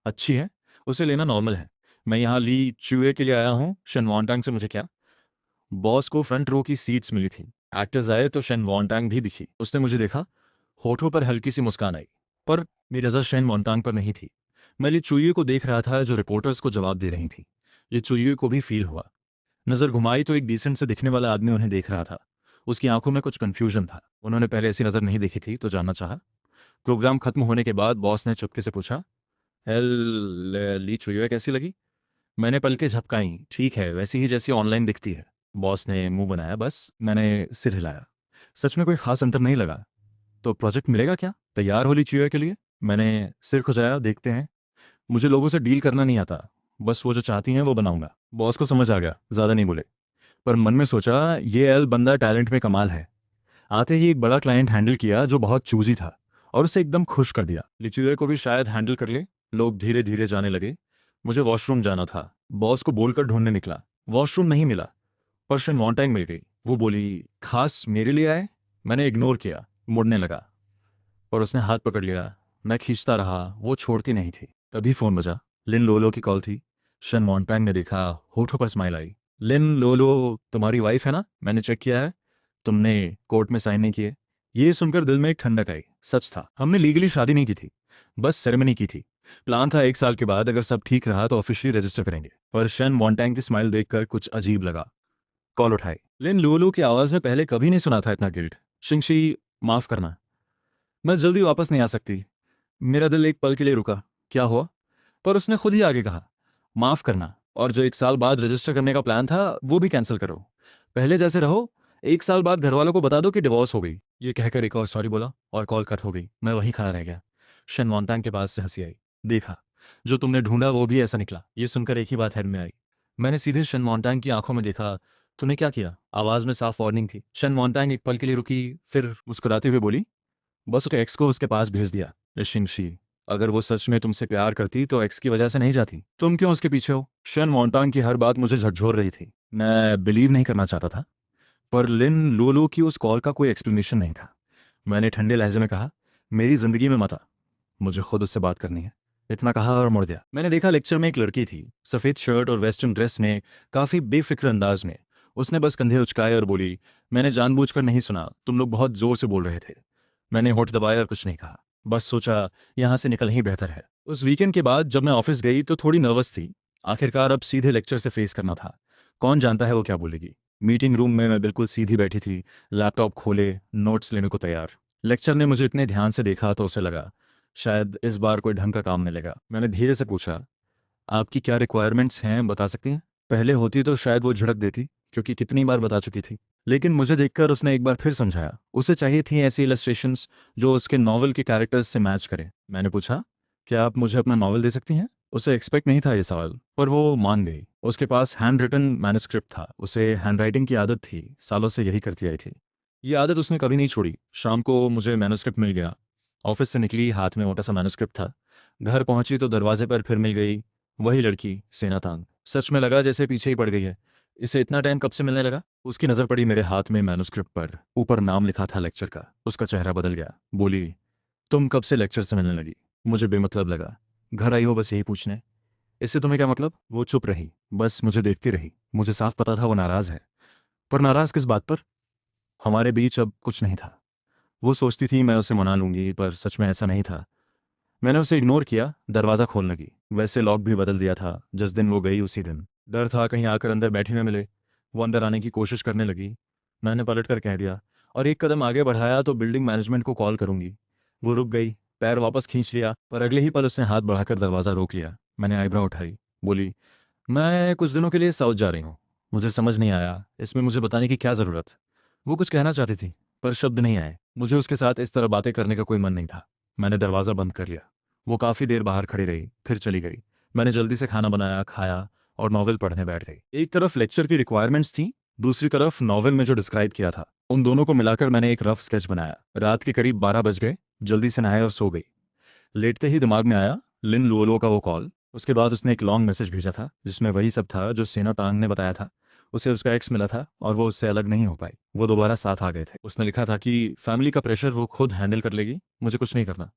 अच्छी है, उसे लेना नॉर्मल है। मैं यहाँ ली चुए के लिए आया हूँ, शन वॉन्टांग से मुझे क्या? बॉस को फ्रंट रो की सीट्स मिली थी। एक्टर्स आए तो शन वॉन्टांग भी दिखी। उसने मुझे देखा, होठों पर हल्की सी मुस्कान आई, पर मेरी नज़र शन वॉन्टांग पर नहीं थी। मैं ली चुए को देख रहा था जो रिपोर्टर्स को जवाब दे रही थी। ली चुए को भी फील हुआ। नज़र घुमाई तो एक डिसेंट से दिखने वाला आदमी उन्हें देख रहा था। उसकी आंखों में कुछ कन्फ्यूजन था। उन्होंने पहले ऐसी नज़र नहीं देखी थी, तो जानना चाहा। प्रोग्राम खत्म होने के बाद बॉस ने चुपके से पूछा, ली चुई कैसी लगी? मैंने पलकें झपकाई। ठीक है, वैसी ही जैसी ऑनलाइन दिखती है। बॉस ने मुंह बनाया। बस मैंने सिर हिलाया। सच में कोई खास अंतर नहीं लगा। तो प्रोजेक्ट मिलेगा क्या? तैयार हो ली चुई के लिए? मैंने सिर खुजाया। देखते हैं। मुझे लोगों से डील करना नहीं आता, बस वो जो चाहती हैं वो बनाऊंगा। बॉस को समझ आ गया, ज़्यादा नहीं बोले, पर मन में सोचा ये एल बंदा टैलेंट में कमाल है। आते ही एक बड़ा क्लाइंट हैंडल किया जो बहुत चूजी था, और उसे एकदम खुश कर दिया। लिचुए को भी शायद हैंडल कर ले। लोग धीरे धीरे जाने लगे। मुझे वॉशरूम जाना था। बॉस को बोलकर ढूंढने निकला। वॉशरूम नहीं मिला, पर शन वॉन्टाइंग मिल गई। वो बोली, खास मेरे लिए आए? मैंने इग्नोर किया, मुड़ने लगा, पर उसने हाथ पकड़ लिया। मैं खींचता रहा, वो छोड़ती नहीं थी। तभी फोन बजा। लिन लोलो की कॉल थी। शन मॉन्टैंग ने देखा, होठों पर स्माइल आई। लिन लोलो तुम्हारी वाइफ है ना? मैंने चेक किया है, तुमने कोर्ट में साइन नहीं किए। ये सुनकर दिल में एक ठंडक आई। सच था, हमने लीगली शादी नहीं की थी, बस सेरेमनी की थी। प्लान था 1 साल के बाद अगर सब ठीक रहा तो ऑफिशियली रजिस्टर करेंगे। पर शन मॉन्टैंग की स्माइल देखकर कुछ अजीब लगा। कॉल उठाई। लिन लोलो की आवाज़ में पहले कभी नहीं सुना था इतना गिल्ट। शिंगशी, माफ़ करना, मैं जल्दी वापस नहीं आ सकती। मेरा दिल एक पल के लिए रुका। क्या हुआ? पर उसने खुद ही आगे कहा, माफ़ करना, और जो 1 साल बाद रजिस्टर करने का प्लान था वो भी कैंसिल करो। पहले जैसे रहो। 1 साल बाद घर वालों को बता दो कि डिवोर्स हो गई। ये कहकर एक और सॉरी बोला और कॉल कट हो गई। मैं वहीं खड़ा रह गया। शन मॉन्टांग के पास से हंसी आई। देखा, जो तुमने ढूंढा वो भी ऐसा निकला। ये सुनकर एक ही बात हेड में आई। मैंने सीधे शन मॉन्टांग की आंखों में देखा। तूने क्या किया? आवाज़ में साफ वार्निंग थी। शन मॉन्टांग एक पल के लिए रुकी, फिर मुस्कुराते हुए बोली, बस उसके एक्स को उसके पास भेज दिया। शिंगशी, अगर वो सच में तुमसे प्यार करती तो एक्स की वजह से नहीं जाती। तुम क्यों उसके पीछे हो? शन मॉन्टांग की हर बात मुझे झकझोर रही थी। मैं बिलीव नहीं करना चाहता था, पर लिन लोलो की उस कॉल का कोई एक्सप्लेनेशन नहीं था। मैंने ठंडे लहजे में कहा, मेरी जिंदगी में मत आ, मुझे खुद उससे बात करनी है। इतना कहा और मुड़ गया। मैंने देखा लेक्चर में एक लड़की थी, सफ़ेद शर्ट और वेस्टर्न ड्रेस में, काफ़ी बेफिक्र अंदाज में। उसने बस कंधे उचकाए और बोली, मैंने जानबूझकर नहीं सुना, तुम लोग बहुत जोर से बोल रहे थे। मैंने होठ दबाया और कुछ नहीं कहा, बस सोचा यहाँ से निकल ही बेहतर है। उस वीकेंड के बाद जब मैं ऑफिस गई तो थोड़ी नर्वस थी। आखिरकार अब सीधे लेक्चर से फेस करना था। कौन जानता है वो क्या बोलेगी। मीटिंग रूम में मैं बिल्कुल सीधी बैठी थी, लैपटॉप खोले, नोट्स लेने को तैयार। लेक्चर ने मुझे इतने ध्यान से देखा तो उसे लगा शायद इस बार कोई ढंग का काम मिलेगा। मैंने धीरे से पूछा, आपकी क्या रिक्वायरमेंट्स हैं, बता सकती हैं? पहले होती तो शायद वो झड़क देती, क्योंकि कितनी बार बता चुकी थी। लेकिन मुझे देखकर उसने एक बार फिर समझाया। उसे चाहिए थी ऐसी इलस्ट्रेशंस जो उसके नॉवल के कैरेक्टर्स से मैच करें। मैंने पूछा, क्या आप मुझे अपना नॉवल दे सकती हैं? उसे एक्सपेक्ट नहीं था ये सवाल, पर वो मान गई। उसके पास हैंड रिटन मैन्युस्क्रिप्ट था। उसे हैंडराइटिंग की आदत थी, सालों से यही करती आई थी। ये आदत उसने कभी नहीं छोड़ी। शाम को मुझे मैन्युस्क्रिप्ट मिल गया। ऑफिस से निकली, हाथ में मोटा सा मैन्युस्क्रिप्ट था। घर पहुंची तो दरवाजे पर फिर मिल गई वही लड़की, सेनातांग। सच में लगा जैसे पीछे ही पड़ गई है। इसे इतना टाइम कब से मिलने लगा? उसकी नज़र पड़ी मेरे हाथ में मैन्युस्क्रिप्ट पर। ऊपर नाम लिखा था लेक्चर का। उसका चेहरा बदल गया। बोली, तुम कब से लेक्चर से मिलने लगी? मुझे बेमतलब लगा। घर आई हो बस यही पूछने। इससे तुम्हें क्या मतलब? वो चुप रही, बस मुझे देखती रही। मुझे साफ पता था वो नाराज़ है, पर नाराज़ किस बात पर? हमारे बीच अब कुछ नहीं था। वो सोचती थी मैं उसे मना लूंगी, पर सच में ऐसा नहीं था। मैंने उसे इग्नोर किया, दरवाज़ा खोलने लगी। वैसे लॉक भी बदल दिया था जिस दिन वो गई उसी दिन। डर था कहीं आकर अंदर बैठी न मिले। वो अंदर आने की कोशिश करने लगी। मैंने पलट कर कह दिया और एक कदम आगे बढ़ाया तो बिल्डिंग मैनेजमेंट को कॉल करूंगी। वो रुक गई, पैर वापस खींच लिया, पर अगले ही पल उसने हाथ बढ़ाकर दरवाज़ा रोक लिया। मैंने आईब्रो उठाई, बोली, मैं कुछ दिनों के लिए साउथ जा रही हूँ। मुझे समझ नहीं आया इसमें मुझे बताने की क्या ज़रूरत। वो कुछ कहना चाहती थी, पर शब्द नहीं आए। मुझे उसके साथ इस तरह बातें करने का कोई मन नहीं था। मैंने दरवाज़ा बंद कर लिया। वो काफ़ी देर बाहर खड़ी रही, फिर चली गई। मैंने जल्दी से खाना बनाया, खाया और नॉवेल पढ़ने बैठ गई। एक तरफ लेक्चर की रिक्वायरमेंट्स थी, दूसरी तरफ नॉवेल में जो डिस्क्राइब किया था। उन दोनों को मिलाकर मैंने एक रफ स्केच बनाया। रात के करीब 12 बज गए। जल्दी से नहाया और सो गई। लेटते ही दिमाग में आया लिन लुओलो का वो कॉल। उसके बाद उसने एक लॉन्ग मैसेज भेजा था जिसमें वही सब था जो सेना तांग ने बताया था। उसे उसका एक्स मिला था और वो उससे अलग नहीं हो पाई। वो दोबारा साथ आ गए थे। उसने लिखा था कि फैमिली का प्रेशर वो खुद हैंडल कर लेगी, मुझे कुछ नहीं करना।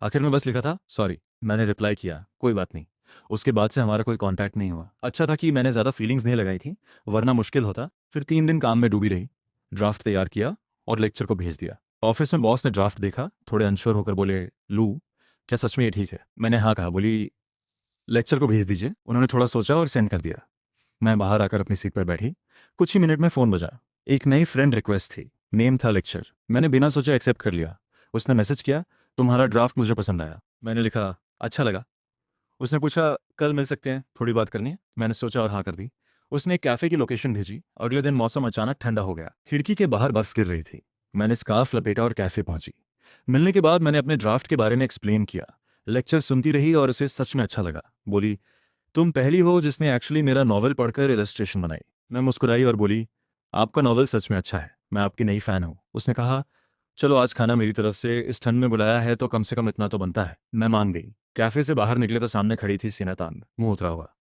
आखिर में बस लिखा था सॉरी। मैंने रिप्लाई किया कोई बात नहीं। उसके बाद से हमारा कोई कांटेक्ट नहीं हुआ। अच्छा था कि मैंने ज़्यादा फीलिंग्स नहीं लगाई थी, वरना मुश्किल होता। फिर 3 दिन काम में डूबी रही। ड्राफ्ट तैयार किया और लेक्चर को भेज दिया। ऑफिस में बॉस ने ड्राफ्ट देखा, थोड़े अनश्योर होकर बोले, लू क्या सच में ये ठीक है? मैंने हाँ कहा। बोली, लेक्चर को भेज दीजिए। उन्होंने थोड़ा सोचा और सेंड कर दिया। मैं बाहर आकर अपनी सीट पर बैठी। कुछ ही मिनट में फ़ोन बजा। एक नई फ्रेंड रिक्वेस्ट थी, नेम था लेक्चर। मैंने बिना सोचे एक्सेप्ट कर लिया। उसने मैसेज किया, तुम्हारा ड्राफ्ट मुझे पसंद आया। मैंने लिखा अच्छा लगा। उसने पूछा कल मिल सकते हैं, थोड़ी बात करनी है। मैंने सोचा और हाँ कर दी। उसने एक कैफ़े की लोकेशन भेजी। अगले दिन मौसम अचानक ठंडा हो गया। खिड़की के बाहर बर्फ गिर रही थी। मैंने स्कार्फ लपेटा और कैफ़े पहुंची। मिलने के बाद मैंने अपने ड्राफ्ट के बारे में एक्सप्लेन किया। लेक्चर सुनती रही और उसे सच में अच्छा लगा। बोली, तुम पहली हो जिसने एक्चुअली मेरा नॉवल पढ़कर इलस्ट्रेशन बनाई। मैं मुस्कुराई और बोली, आपका नॉवल सच में अच्छा है, मैं आपकी नई फ़ैन हूँ। उसने कहा, चलो आज खाना मेरी तरफ से, इस ठंड में बुलाया है तो कम से कम इतना तो बनता है। मैं मान गई। कैफ़े से बाहर निकले तो सामने खड़ी थी सेना तांग, मुंह उतरा हुआ।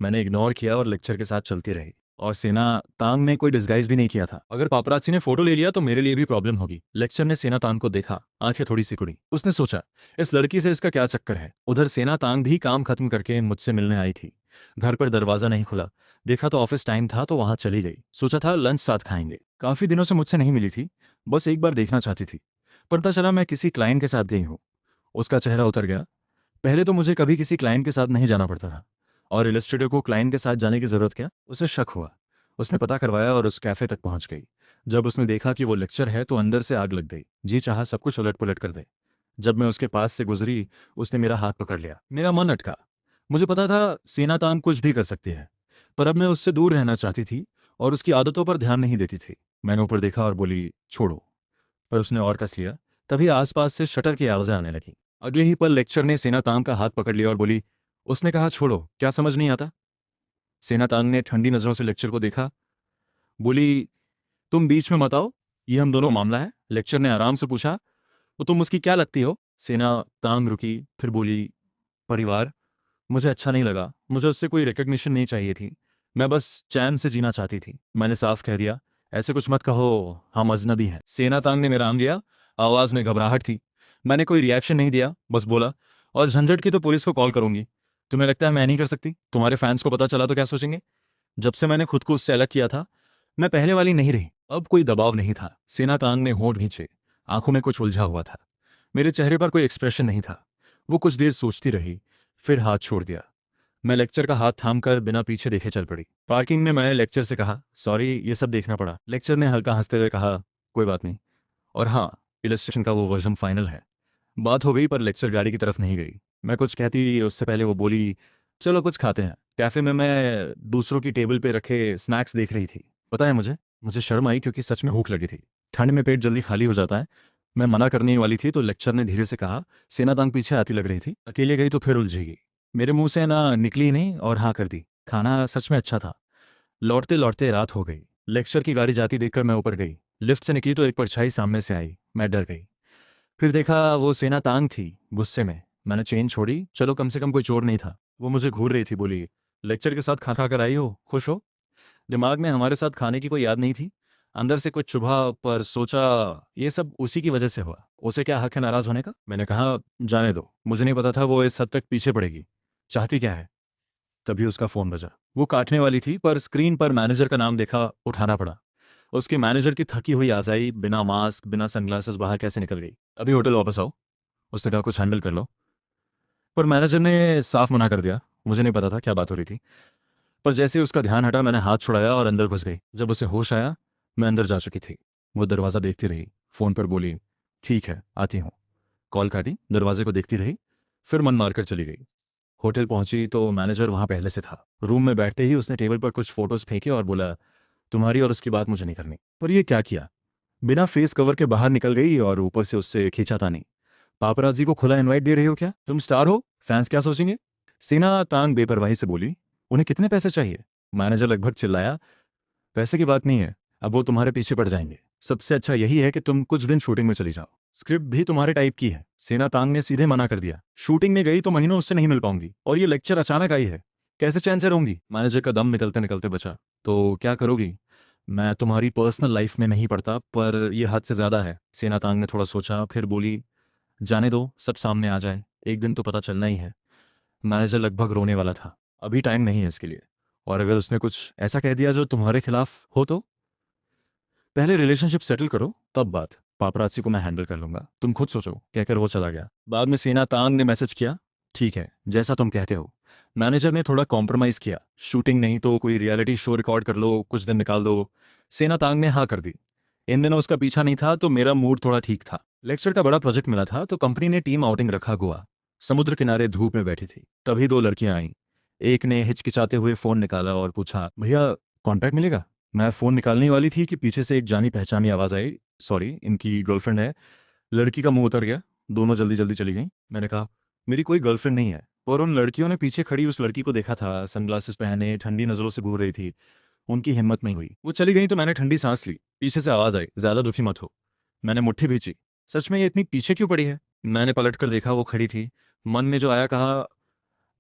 मैंने इग्नोर किया और लेक्चर के साथ चलती रही। और सेना तांग ने कोई डिस्गाइज भी नहीं किया था। अगर पापराची ने फोटो ले लिया तो मेरे लिए भी प्रॉब्लम होगी। लेक्चर ने सेना तांग को देखा, आंखें थोड़ी सिकुड़ी। उसने सोचा इस लड़की से इसका क्या चक्कर है। उधर सेना तांग भी काम खत्म करके मुझसे मिलने आई थी। घर पर दरवाजा नहीं खुला। देखा तो ऑफिस टाइम था तो वहां चली गई। सोचा था लंच साथ खाएंगे। काफी दिनों से मुझसे नहीं मिली थी, बस एक बार देखना चाहती थी। पता चला मैं किसी क्लाइंट के साथ गई हूँ। उसका चेहरा उतर गया। पहले तो मुझे कभी किसी क्लाइंट के साथ नहीं जाना पड़ता था, और इलस्ट्रेटर को क्लाइंट के साथ जाने की जरूरत क्या? उसे शक हुआ। उसने पता करवाया और उस कैफे तक पहुंच गई। जब उसने देखा कि वो लेक्चर है तो अंदर से आग लग गई। जी चाहा सब कुछ उलट पुलट कर दे। जब मैं उसके पास से गुजरी, उसने मेरा हाथ पकड़ लिया। मेरा मन अटका। मुझे पता था सेना तान कुछ भी कर सकती है, पर अब मैं उससे दूर रहना चाहती थी और उसकी आदतों पर ध्यान नहीं देती थी। मैंने ऊपर देखा और बोली, छोड़ो। पर उसने और कस लिया। तभी आसपास से शटर की आवाज़ें आने लगी। अगले ही पल लेक्चर ने सेना तांग का हाथ पकड़ लिया और बोली, उसने कहा छोड़ो, क्या समझ नहीं आता? सेना तांग ने ठंडी नजरों से लेक्चर को देखा। बोली, तुम बीच में मत आओ, ये हम दोनों मामला है। लेक्चर ने आराम से पूछा, तो तुम उसकी क्या लगती हो? सेना तांग रुकी, फिर बोली, परिवार। मुझे अच्छा नहीं लगा। मुझे उससे कोई रिकग्निशन नहीं चाहिए थी। मैं बस चैन से जीना चाहती थी। मैंने साफ कह दिया, ऐसे कुछ मत कहो, हम अजनबी हैं। सेना तांग ने मेरा नाम लिया। आवाज़ में घबराहट थी। मैंने कोई रिएक्शन नहीं दिया, बस बोला, और झंझट की तो पुलिस को कॉल करूंगी। तुम्हें लगता है मैं नहीं कर सकती? तुम्हारे फैंस को पता चला तो क्या सोचेंगे? जब से मैंने खुद को उससे अलग किया था, मैं पहले वाली नहीं रही। अब कोई दबाव नहीं था। सेना तांग ने होंठ खींचे। आंखों में कुछ उलझा हुआ था। मेरे चेहरे पर कोई एक्सप्रेशन नहीं था। वो कुछ देर सोचती रही, फिर हाथ छोड़ दिया। मैं लेक्चर का हाथ थामकर बिना पीछे देखे चल पड़ी। पार्किंग में मैंने लेक्चर से कहा, सॉरी ये सब देखना पड़ा। लेक्चर ने हल्का हंसते हुए कहा, कोई बात नहीं। और हाँ, इलस्ट्रेशन का वो वर्जन फाइनल है। बात हो गई, पर लेक्चर गाड़ी की तरफ नहीं गई। मैं कुछ कहती उससे पहले वो बोली, चलो कुछ खाते हैं। कैफे में मैं दूसरों की टेबल पे रखे स्नैक्स देख रही थी। पता है मुझे मुझे शर्म आई क्योंकि सच में भूख लगी थी। ठंड में पेट जल्दी खाली हो जाता है। मैं मना करने वाली थी तो लेक्चर ने धीरे से कहा, सेना तांग पीछे आती लग रही थी, अकेले गई तो फिर उलझेगी। मेरे मुंह से ना निकली नहीं और हाँ कर दी। खाना सच में अच्छा था। लौटते लौटते रात हो गई। लेक्चर की गाड़ी जाती देखकर मैं ऊपर गई। लिफ्ट से निकली तो एक परछाई सामने से आई। मैं डर गई। फिर देखा वो सेना तांग थी। गुस्से में मैंने चेन छोड़ी। चलो कम से कम कोई चोर नहीं था। वो मुझे घूर रही थी। बोली, लेक्चर के साथ खा खा कर आई हो, खुश हो? दिमाग में हमारे साथ खाने की कोई याद नहीं थी। अंदर से कुछ चुभा, पर सोचा ये सब उसी की वजह से हुआ। उसे क्या हक है नाराज होने का? मैंने कहा जाने दो, मुझे नहीं पता था वो इस हद तक पीछे पड़ेगी। चाहती क्या है? तभी उसका फोन बजा। वो काटने वाली थी पर स्क्रीन पर मैनेजर का नाम देखा, उठाना पड़ा। उसके मैनेजर की थकी हुई आजाई बिना मास्क बिना सनग्लासेस बाहर कैसे निकल गई। अभी होटल वापस आओ, उसने कहा, कुछ हैंडल कर लो। पर मैनेजर ने साफ मना कर दिया। मुझे नहीं पता था क्या बात हो रही थी, पर जैसे ही उसका ध्यान हटा मैंने हाथ छुड़ाया और अंदर घुस गई। जब उसे होश आया मैं अंदर जा चुकी थी। वो दरवाज़ा देखती रही, फ़ोन पर बोली ठीक है आती हूँ। कॉल काटी, दरवाजे को देखती रही, फिर मन मारकर चली गई। होटल पहुंची तो मैनेजर वहां पहले से था। रूम में बैठते ही उसने टेबल पर कुछ फोटोज फेंके और बोला, तुम्हारी और उसकी बात मुझे नहीं करनी। पर ये क्या किया? बिना फेस कवर के बाहर निकल गई और ऊपर से उससे खींचातानी। पापराजी को खुला इनवाइट दे रही हो क्या? तुम स्टार हो, फैंस क्या सोचेंगे? सीना तांग बेपरवाही से बोली, उन्हें कितने पैसे चाहिए? मैनेजर लगभग चिल्लाया, पैसे की बात नहीं है, अब वो तुम्हारे पीछे पड़ जाएंगे। सबसे अच्छा यही है कि तुम कुछ दिन शूटिंग में चली जाओ। स्क्रिप्ट भी तुम्हारे टाइप की है। सेना तांग ने सीधे मना कर दिया, शूटिंग में गई तो महीनों उससे नहीं मिल पाऊंगी, और ये लेक्चर अचानक आई है, कैसे चैन से रहूंगी? मैनेजर का दम निकलते निकलते बचा, तो क्या करोगी? मैं तुम्हारी पर्सनल लाइफ में नहीं पड़ता, पर यह हद से ज्यादा है। सेना तांग ने थोड़ा सोचा, फिर बोली, जाने दो, सब सामने आ जाए, एक दिन तो पता चलना ही है। मैनेजर लगभग रोने वाला था। अभी टाइम नहीं है इसके लिए, और अगर उसने कुछ ऐसा कह दिया जो तुम्हारे खिलाफ हो तो? पहले रिलेशनशिप सेटल करो तब बात। पापराची को मैं हैंडल कर लूंगा, तुम खुद सोचो, कहकर वो चला गया। बाद में सेना तांग ने मैसेज किया, ठीक है जैसा तुम कहते हो। मैनेजर ने थोड़ा कॉम्प्रोमाइज किया, शूटिंग नहीं तो कोई रियलिटी शो रिकॉर्ड कर लो, कुछ दिन निकाल दो। सेना तांग ने हाँ कर दी। इन दिनों उसका पीछा नहीं था तो मेरा मूड थोड़ा ठीक था। लेक्चर का बड़ा प्रोजेक्ट मिला था तो कंपनी ने टीम आउटिंग रखा। गोवा समुद्र किनारे धूप में बैठी थी, तभी दो लड़कियां आईं। एक ने हिचकिचाते हुए फोन निकाला और पूछा, भैया कॉन्टैक्ट मिलेगा? मैं फ़ोन निकालने वाली थी कि पीछे से एक जानी पहचानी आवाज़ आई, सॉरी इनकी गर्लफ्रेंड है। लड़की का मुंह उतर गया, दोनों जल्दी जल्दी चली गईं। मैंने कहा, मेरी कोई गर्लफ्रेंड नहीं है। और उन लड़कियों ने पीछे खड़ी उस लड़की को देखा था, सनग्लासेस पहने, ठंडी नज़रों से घूर रही थी। उनकी हिम्मत नहीं हुई, वो चली गई तो मैंने ठंडी सांस ली। पीछे से आवाज़ आई, ज़्यादा दुखी मत हो। मैंने मुट्ठी भींची, सच में ये इतनी पीछे क्यों पड़ी है? मैंने पलट कर देखा, वो खड़ी थी। मन में जो आया कहा,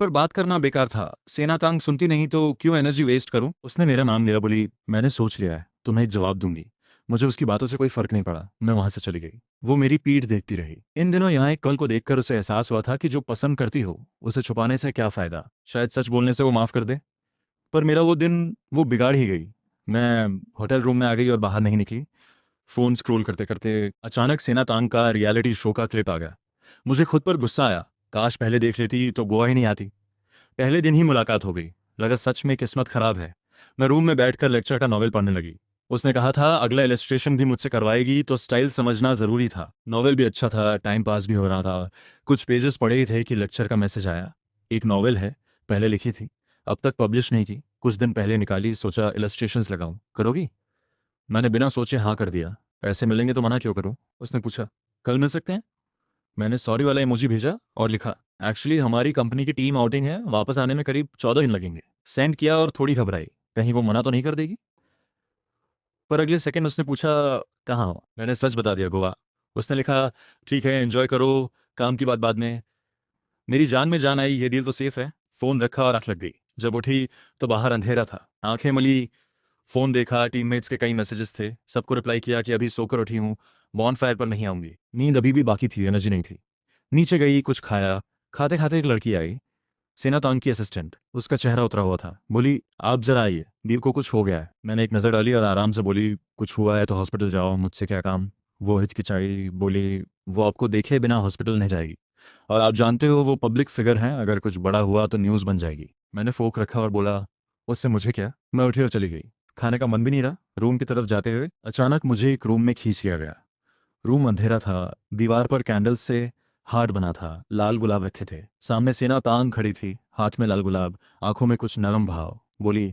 पर बात करना बेकार था। सेना तांग सुनती नहीं तो क्यों एनर्जी वेस्ट करूं? उसने मेरा नाम लिया, बोली, मैंने सोच लिया है, तुम्हें एक जवाब दूंगी। मुझे उसकी बातों से कोई फर्क नहीं पड़ा, मैं वहां से चली गई। वो मेरी पीठ देखती रही। इन दिनों यहाँ एक कल को देखकर उसे एहसास हुआ था कि जो पसंद करती हो उसे छुपाने से क्या फायदा, शायद सच बोलने से वो माफ कर दे। पर मेरा वो दिन वो बिगाड़ ही गई। मैं होटल रूम में आ गई और बाहर नहीं निकली। फोन स्क्रॉल करते करते अचानक सेना तांग का रियलिटी शो का क्लिप आ गया। मुझे खुद पर गुस्सा आया, काश पहले देख लेती तो गोवा ही नहीं आती। पहले दिन ही मुलाकात हो गई, लगा सच में किस्मत खराब है। मैं रूम में बैठकर लेक्चर का नॉवेल पढ़ने लगी। उसने कहा था अगला इलस्ट्रेशन भी मुझसे करवाएगी, तो स्टाइल समझना ज़रूरी था। नॉवेल भी अच्छा था, टाइम पास भी हो रहा था। कुछ पेजेस पढ़े ही थे कि लेक्चर का मैसेज आया, एक नॉवेल है, पहले लिखी थी, अब तक पब्लिश नहीं की, कुछ दिन पहले निकाली, सोचा इलस्ट्रेशंस लगाऊं, करोगी? मैंने बिना सोचे हाँ कर दिया। पैसे मिलेंगे तो मना क्यों करूं? उसने पूछा, कल मिल सकते हैं? मैंने सॉरी वाला इमोजी भेजा और लिखा, एक्चुअली हमारी कंपनी की टीम आउटिंग है, वापस आने में करीब 14 दिन लगेंगे। सेंड किया और थोड़ी घबराई, कहीं वो मना तो नहीं कर देगी। पर अगले सेकंड उसने पूछा, कहाँ हो? मैंने सच बता दिया, गोवा। उसने लिखा, ठीक है एंजॉय करो, काम की बात बाद में। मेरी जान में जान आई, ये डील तो सेफ है। फोन रखा और आंख लग गई। जब उठी तो बाहर अंधेरा था। आंखें मली, फोन देखा, टीममेट्स के कई मैसेजेस थे, सबको रिप्लाई किया कि अभी सोकर उठी हूँ, बॉनफायर पर नहीं आऊंगी। नींद अभी भी बाकी थी, एनर्जी नहीं थी। नीचे गई, कुछ खाया। खाते खाते एक लड़की आई, सेना तांग की असिस्टेंट। उसका चेहरा उतरा हुआ था। बोली, आप जरा आइए, दीप को कुछ हो गया है। मैंने एक नज़र डाली और आराम से बोली, कुछ हुआ है तो हॉस्पिटल जाओ, मुझसे क्या काम? वो हिचकिचाई, बोली, वो आपको देखे बिना हॉस्पिटल नहीं जाएगी, और आप जानते हो वो पब्लिक फिगर हैं, अगर कुछ बड़ा हुआ तो न्यूज़ बन जाएगी। मैंने फोक रखा और बोला, उससे मुझे क्या? मैं उठी और चली गई। खाने का मन भी नहीं रहा। रूम की तरफ जाते हुए अचानक मुझे एक रूम में खींच लिया गया। रूम अंधेरा था, दीवार पर कैंडल से हार्ट बना था, लाल गुलाब रखे थे। सामने सेना तांग खड़ी थी, हाथ में लाल गुलाब, आंखों में कुछ नरम भाव। बोली,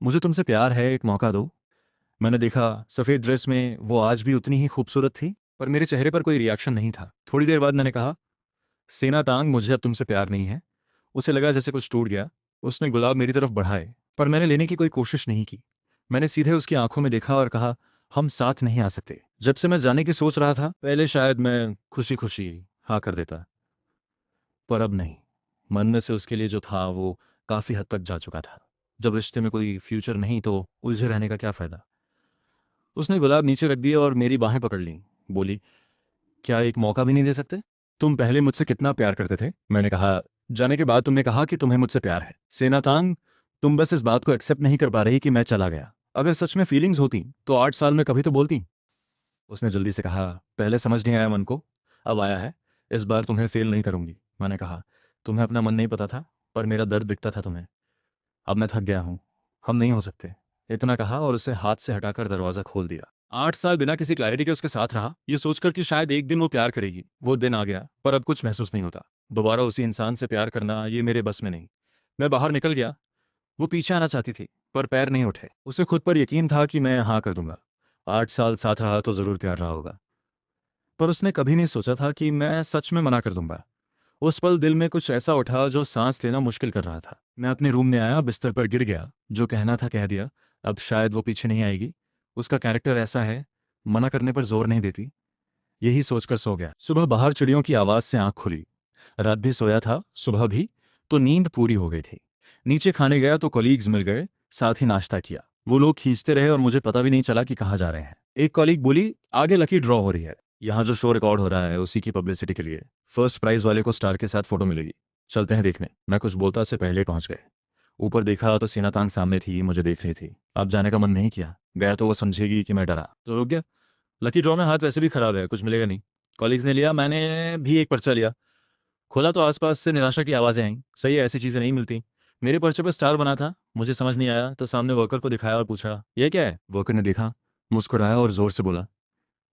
मुझे तुमसे प्यार है, एक मौका दो। मैंने देखा, सफ़ेद ड्रेस में वो आज भी उतनी ही खूबसूरत थी, पर मेरे चेहरे पर कोई रिएक्शन नहीं था। थोड़ी देर बाद मैंने कहा, सेना तांग, मुझे अब तुमसे प्यार नहीं है। उसे लगा जैसे कुछ टूट गया। उसने गुलाब मेरी तरफ बढ़ाए, पर मैंने लेने की कोई कोशिश नहीं की। मैंने सीधे उसकी आंखों में देखा और कहा, हम साथ नहीं आ सकते। जब से मैं जाने की सोच रहा था, पहले शायद मैं खुशी खुशी हाँ कर देता, पर अब नहीं। मन में से उसके लिए जो था वो काफ़ी हद तक जा चुका था। जब रिश्ते में कोई फ्यूचर नहीं तो उलझे रहने का क्या फ़ायदा? उसने गुलाब नीचे रख दिए और मेरी बाहें पकड़ लीं। बोली, क्या एक मौका भी नहीं दे सकते? तुम पहले मुझसे कितना प्यार करते थे। मैंने कहा, जाने के बाद तुमने कहा कि तुम्हें मुझसे प्यार है। सेनातांग, तुम बस इस बात को एक्सेप्ट नहीं कर पा रही कि मैं चला गया। अगर सच में फीलिंग्स होती तो 8 साल में कभी तो बोलती। उसने जल्दी से कहा, पहले समझ नहीं आया मन को, अब आया है। इस बार तुम्हें फेल नहीं करूंगी। मैंने कहा, तुम्हें अपना मन नहीं पता था, पर मेरा दर्द दिखता था तुम्हें। अब मैं थक गया हूँ, हम नहीं हो सकते। इतना कहा और उसे हाथ से हटाकर दरवाज़ा खोल दिया। 8 साल बिना किसी क्लैरिटी के उसके साथ रहा, ये सोचकर कि शायद एक दिन वो प्यार करेगी। वो दिन आ गया, पर अब कुछ महसूस नहीं होता। दोबारा उसी इंसान से प्यार करना, ये मेरे बस में नहीं। मैं बाहर निकल गया। वो पीछे आना चाहती थी, पर पैर नहीं उठे। उसे खुद पर यकीन था कि मैं हाँ कर दूंगा। 8 साल साथ रहा तो ज़रूर प्यार रहा होगा, पर उसने कभी नहीं सोचा था कि मैं सच में मना कर दूंगा। उस पल दिल में कुछ ऐसा उठा जो सांस लेना मुश्किल कर रहा था। मैं अपने रूम में आया, बिस्तर पर गिर गया। जो कहना था कह दिया। अब शायद वो पीछे नहीं आएगी। उसका कैरेक्टर ऐसा है, मना करने पर जोर नहीं देती। यही सोचकर सो गया। सुबह बाहर चिड़ियों की आवाज़ से आंख खुली। रात भी सोया था, सुबह भी, तो नींद पूरी हो गई थी। नीचे खाने गया तो कॉलीग्स मिल गए, साथ ही नाश्ता किया। वो लोग खींचते रहे और मुझे पता भी नहीं चला कि कहाँ जा रहे हैं। एक कॉलीग बोली, आगे लकी ड्रॉ हो रही है। यहाँ जो शो रिकॉर्ड हो रहा है उसी की पब्लिसिटी के लिए। फर्स्ट प्राइज वाले को स्टार के साथ फोटो मिलेगी। चलते हैं देखने। मैं कुछ बोलता से पहले पहुंच गए। ऊपर देखा तो सीनातांग सामने थी, मुझे देख रही थी। अब जाने का मन नहीं किया। गया तो वो समझेगी कि मैं डरा, तो रुक गया। लकी ड्रॉ में हाथ वैसे भी खराब है, कुछ मिलेगा नहीं। कॉलीग्स ने लिया, मैंने भी एक पर्चा लिया। खोला तो आसपास से निराशा की आवाज़ें आईं। सही है, ऐसी चीज़ें नहीं मिलती। मेरे पर्चे पर स्टार बना था। मुझे समझ नहीं आया तो सामने वर्कर को दिखाया और पूछा, यह क्या है? वर्कर ने देखा, मुस्कुराया और जोर से बोला,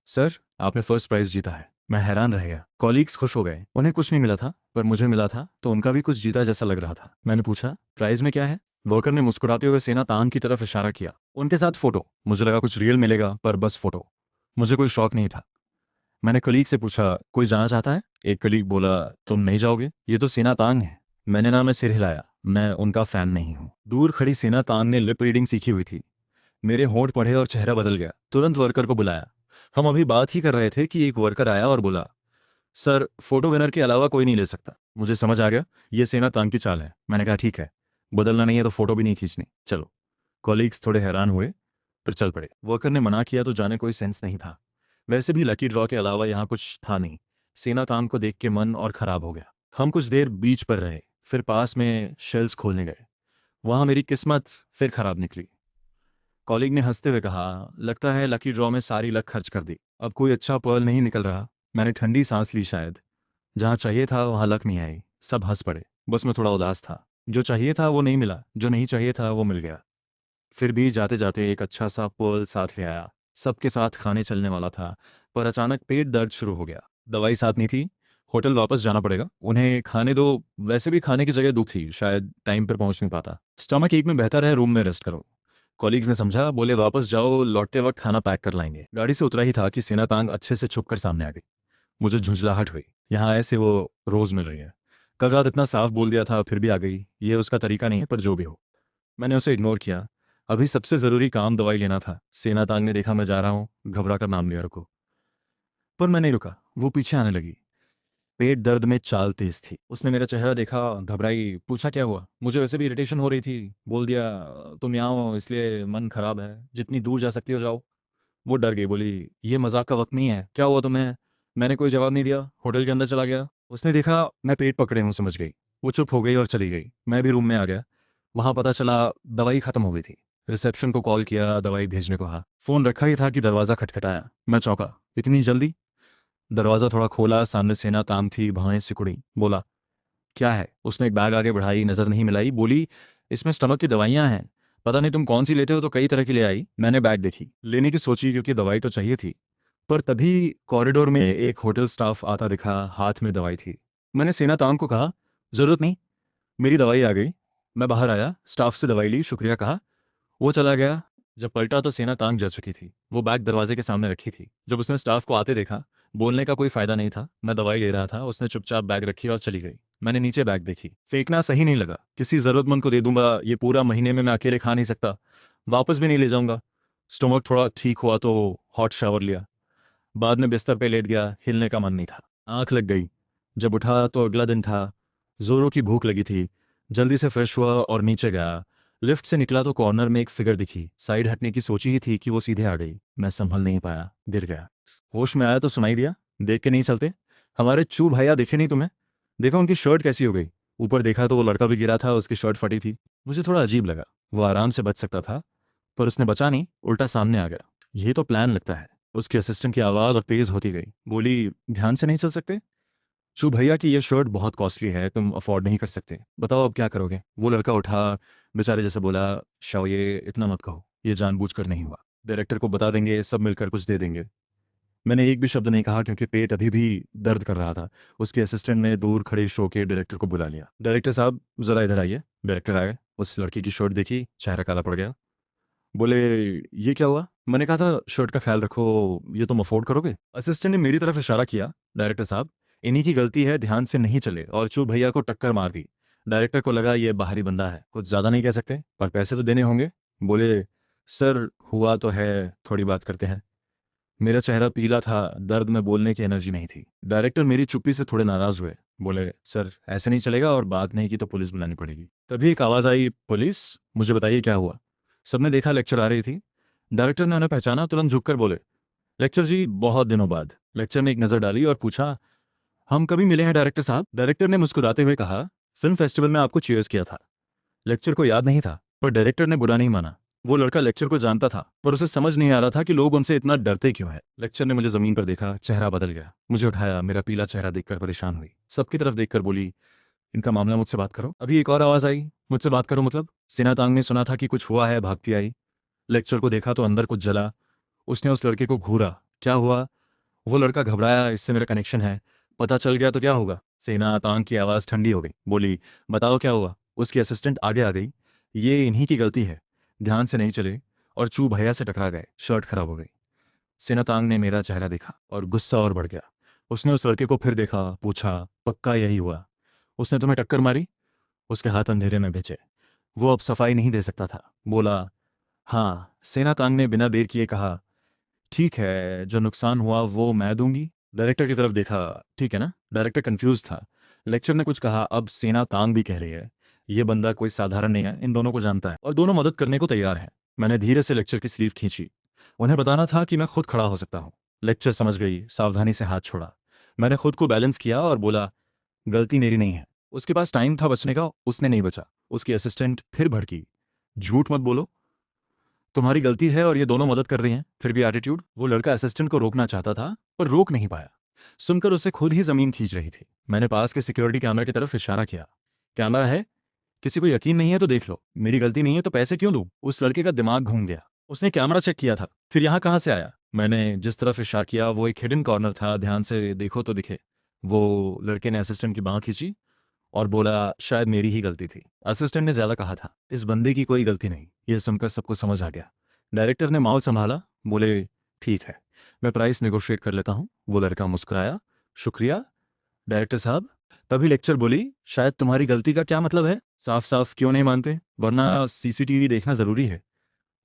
सर, आपने फर्स्ट प्राइज जीता है। मैं हैरान रह गया। कॉलीग्स खुश हो गए। उन्हें कुछ नहीं मिला था, पर मुझे मिला था तो उनका भी कुछ जीता जैसा लग रहा था। मैंने पूछा, प्राइज में क्या है? वर्कर ने मुस्कुराते हुए सेना तांग की तरफ इशारा किया। उनके साथ फोटो। मुझे लगा कुछ रियल मिलेगा, पर बस फोटो। मुझे कोई शौक नहीं था। मैंने कलीग से पूछा, कोई जाना चाहता है? एक कलीग बोला, तुम नहीं जाओगे? ये तो सेना तांग है। मैंने ना में सिर हिलाया। मैं उनका फैन नहीं हूँ। दूर खड़ी सेना तांग ने लिप रीडिंग सीखी हुई थी। मेरे होंठ पढ़े और चेहरा बदल गया। तुरंत वर्कर को बुलाया। हम अभी बात ही कर रहे थे कि एक वर्कर आया और बोला, सर, फोटो विनर के अलावा कोई नहीं ले सकता। मुझे समझ आ गया, ये सेना तांग की चाल है। मैंने कहा, ठीक है, बदलना नहीं है तो फोटो भी नहीं खींचनी, चलो। कॉलीग्स थोड़े हैरान हुए, फिर चल पड़े। वर्कर ने मना किया तो जाने कोई सेंस नहीं था। वैसे भी लकी ड्रॉ के अलावा यहाँ कुछ था नहीं। सेना तांग को देख के मन और खराब हो गया। हम कुछ देर बीच पर रहे, फिर पास में शेल्स खोलने गए। वहाँ मेरी किस्मत फिर खराब निकली। कॉलीग ने हंसते हुए कहा, लगता है लकी ड्रॉ में सारी लक खर्च कर दी। अब कोई अच्छा पर्ल नहीं निकल रहा। मैंने ठंडी सांस ली। शायद जहाँ चाहिए था वहाँ लक नहीं आई। सब हंस पड़े। बस मैं थोड़ा उदास था। जो चाहिए था वो नहीं मिला, जो नहीं चाहिए था वो मिल गया। फिर भी जाते जाते एक अच्छा सा पर्ल साथ ले आया। सबके साथ खाने चलने वाला था, पर अचानक पेट दर्द शुरू हो गया। दवाई साथ नहीं थी। होटल वापस जाना पड़ेगा। उन्हें खाने दो। वैसे भी खाने की जगह दुख थी, शायद टाइम पर पहुंच नहीं पाता। स्टमक एक में बेहतर है रूम में रेस्ट करो। कॉलीग्स ने समझा, बोले वापस जाओ, लौटते वक्त खाना पैक कर लाएंगे। गाड़ी से उतरा ही था कि सेना तांग अच्छे से छुपकर सामने आ गई। मुझे झुंझलाहट हुई। यहाँ ऐसे वो रोज मिल रही है। कल रात इतना साफ बोल दिया था, फिर भी आ गई। ये उसका तरीका नहीं है, पर जो भी हो। मैंने उसे इग्नोर किया। अभी सबसे ज़रूरी काम दवाई लेना था। सेना तांग ने देखा मैं जा रहा हूँ, घबरा कर नाम लिया रुको। पर मैं नहीं रुका। वो पीछे आने लगी। पेट दर्द में चाल तेज थी। उसने मेरा चेहरा देखा, घबराई, पूछा क्या हुआ। मुझे वैसे भी इरिटेशन हो रही थी। बोल दिया, तुम यहाँ हो इसलिए मन खराब है, जितनी दूर जा सकती हो जाओ। वो डर गई, बोली, ये मजाक का वक्त नहीं है, क्या हुआ तुम्हें? मैंने कोई जवाब नहीं दिया, होटल के अंदर चला गया। उसने देखा मैं पेट पकड़े हूँ, समझ गई। वो चुप हो गई और चली गई। मैं भी रूम में आ गया। वहाँ पता चला दवाई खत्म हो गई थी। रिसेप्शन को कॉल किया, दवाई भेजने को कहा। फ़ोन रखा ही था कि दरवाज़ा खटखटाया। मैं चौंका, इतनी जल्दी? दरवाज़ा थोड़ा खोला, सामने सेना ताम थी, भवें सिकुड़ी। बोला, क्या है? उसने एक बैग आगे बढ़ाई, नज़र नहीं मिलाई, बोली, इसमें स्टमक की दवाइयाँ हैं। पता नहीं तुम कौन सी लेते हो, तो कई तरह की ले आई। मैंने बैग देखी, लेने की सोची क्योंकि दवाई तो चाहिए थी। पर तभी कॉरिडोर में एक होटल स्टाफ आता दिखा, हाथ में दवाई थी। मैंने सेना तांग को कहा, ज़रूरत नहीं, मेरी दवाई आ गई। मैं बाहर आया, स्टाफ से दवाई ली, शुक्रिया कहा। वो चला गया। जब पलटा तो सेना तांग जा चुकी थी। वो बैग दरवाजे के सामने रखी थी। जब उसने स्टाफ को आते देखा, बोलने का कोई फायदा नहीं था। मैं दवाई ले रहा था। उसने चुपचाप बैग रखी और चली गई। मैंने नीचे बैग देखी। फेंकना सही नहीं लगा। किसी ज़रूरतमंद को दे दूंगा, ये पूरा महीने में मैं अकेले खा नहीं सकता। वापस भी नहीं ले जाऊंगा। स्टमक थोड़ा ठीक हुआ तो हॉट शावर लिया। बाद में बिस्तर पे लेट गया, हिलने का मन नहीं था। आंख लग गई। जब उठा तो अगला दिन था। जोरों की भूख लगी थी। जल्दी से फ्रेश हुआ और नीचे गया। लिफ्ट से निकला तो कॉर्नर में एक फिगर दिखी। साइड हटने की सोची ही थी कि वो सीधे आ गई। मैं संभल नहीं पाया, गिर गया। होश में आया तो सुनाई दिया, देख के नहीं चलते? हमारे चू भैया दिखे नहीं तुम्हें? देखा उनकी शर्ट कैसी हो गई। ऊपर देखा तो वो लड़का भी गिरा था, उसकी शर्ट फटी थी। मुझे थोड़ा अजीब लगा। वो आराम से बच सकता था, पर उसने बचा नहीं, उल्टा सामने आ गया। यही तो प्लान लगता है। उसके असिस्टेंट की आवाज़ और तेज़ होती गई। बोली, ध्यान से नहीं चल सकते? शु भैया की ये शर्ट बहुत कॉस्टली है, तुम अफोर्ड नहीं कर सकते। बताओ अब क्या करोगे? वो लड़का उठा, बेचारे जैसे बोला, शाओ ये इतना मत कहो, ये जानबूझकर नहीं हुआ। डायरेक्टर को बता देंगे, सब मिलकर कुछ दे देंगे। मैंने एक भी शब्द नहीं कहा क्योंकि पेट अभी भी दर्द कर रहा था। उसके असिस्टेंट ने दूर खड़े शो के डायरेक्टर को बुला लिया। डायरेक्टर साहब ज़रा इधर आइए। डायरेक्टर आए, उस लड़की की शर्ट देखी, चेहरा काला पड़ गया। बोले, ये क्या हुआ? मैंने कहा था शर्ट का ख्याल रखो, ये तुम अफोर्ड करोगे? असिस्टेंट ने मेरी तरफ इशारा किया। डायरेक्टर साहब, इन्हीं की गलती है, ध्यान से नहीं चले और चू भैया को टक्कर मार दी। डायरेक्टर को लगा ये बाहरी बंदा है, कुछ ज़्यादा नहीं कह सकते, पर पैसे तो देने होंगे। बोले, सर हुआ तो है, थोड़ी बात करते हैं। मेरा चेहरा पीला था, दर्द में बोलने की एनर्जी नहीं थी। डायरेक्टर मेरी चुप्पी से थोड़े नाराज हुए। बोले, सर ऐसे नहीं चलेगा और बात नहीं की तो पुलिस बुलानी पड़ेगी। तभी एक आवाज़ आई, पुलिस? मुझे बताइए क्या हुआ। सबने देखा लेक्चर आ रही थी। डायरेक्टर ने उन्हें पहचाना, तुरंत झुककर बोले, लेक्चर जी बहुत दिनों बाद। लेक्चर ने एक नज़र डाली और पूछा, हम कभी मिले हैं डायरेक्टर साहब? डायरेक्टर ने मुस्कुराते हुए कहा, फिल्म फेस्टिवल में आपको चीयर्स किया था। लेक्चर को याद नहीं था, पर डायरेक्टर ने बुरा नहीं माना। वो लड़का लेक्चर को जानता था, पर उसे समझ नहीं आ रहा था कि लोग उनसे इतना डरते क्यों हैं। लेक्चर ने मुझे जमीन पर देखा, चेहरा बदल गया। मुझे उठाया, मेरा पीला चेहरा देखकर परेशान हुई। सबकी तरफ देखकर बोली, इनका मामला मुझसे बात करो। अभी एक और आवाज़ आई, मुझसे बात करो मतलब? सेना तांग ने सुना था कि कुछ हुआ है, भागती आई। लेक्चर को देखा तो अंदर कुछ जला। उसने उस लड़के को घूरा। क्या हुआ? वो लड़का घबराया, इससे मेरा कनेक्शन है, पता चल गया तो क्या होगा? सेना तांग की आवाज़ ठंडी हो गई। बोली, बताओ क्या हुआ? उसकी असिस्टेंट आगे आ गई। ये इन्हीं की गलती है, ध्यान से नहीं चले और चू भैया से टकरा गए, शर्ट खराब हो गई। सेना तांग ने मेरा चेहरा देखा और गुस्सा और बढ़ गया। उसने उस लड़के को फिर देखा, पूछा, पक्का यही हुआ? उसने तुम्हें टक्कर मारी? उसके हाथ अंधेरे में भिजे। वो अब सफाई नहीं दे सकता था। बोला, हाँ। सेना तांग ने बिना देर किए कहा, ठीक है, जो नुकसान हुआ वो मैं दूंगी। डायरेक्टर की तरफ देखा, ठीक है ना? डायरेक्टर कंफ्यूज था। लेक्चर ने कुछ कहा, अब सेना तांग भी कह रही है, ये बंदा कोई साधारण नहीं है, इन दोनों को जानता है और दोनों मदद करने को तैयार हैं। मैंने धीरे से लेक्चर की स्लीव खींची। उन्हें बताना था कि मैं खुद खड़ा हो सकता हूँ। लेक्चर समझ गई, सावधानी से हाथ छोड़ा। मैंने खुद को बैलेंस किया और बोला, गलती मेरी नहीं है। उसके पास टाइम था बचने का, उसने नहीं बचा। उसकी असिस्टेंट फिर भड़की, झूठ मत बोलो, तुम्हारी गलती है और ये दोनों मदद कर रही हैं, फिर भी एटीट्यूड। वो लड़का असिस्टेंट को रोकना चाहता था, पर रोक नहीं पाया। सुनकर उसे खुद ही जमीन खींच रही थी। मैंने पास के सिक्योरिटी कैमरा की तरफ इशारा किया, कैमरा है, किसी को यकीन नहीं है तो देख लो, मेरी गलती नहीं है तो पैसे क्यों दूं? उस लड़के का दिमाग घूम गया। उसने कैमरा चेक किया था, फिर यहाँ कहाँ से आया? मैंने जिस तरफ इशारा किया वो एक हिडन कॉर्नर था, ध्यान से देखो तो दिखे। वो लड़के ने असिस्टेंट की बांह खींची और बोला, शायद मेरी ही गलती थी। असिस्टेंट ने ज्यादा कहा था, इस बंदे की कोई गलती नहीं। यह सुनकर सबको समझ आ गया। डायरेक्टर ने माहौल संभाला। बोले, ठीक है, मैं प्राइस नेगोशिएट कर लेता हूँ। वो लड़का मुस्कुराया, शुक्रिया डायरेक्टर साहब। तभी लेक्चर बोली, शायद तुम्हारी गलती का क्या मतलब है? साफ साफ क्यों नहीं मानते? वरना सीसीटीवी देखना जरूरी है,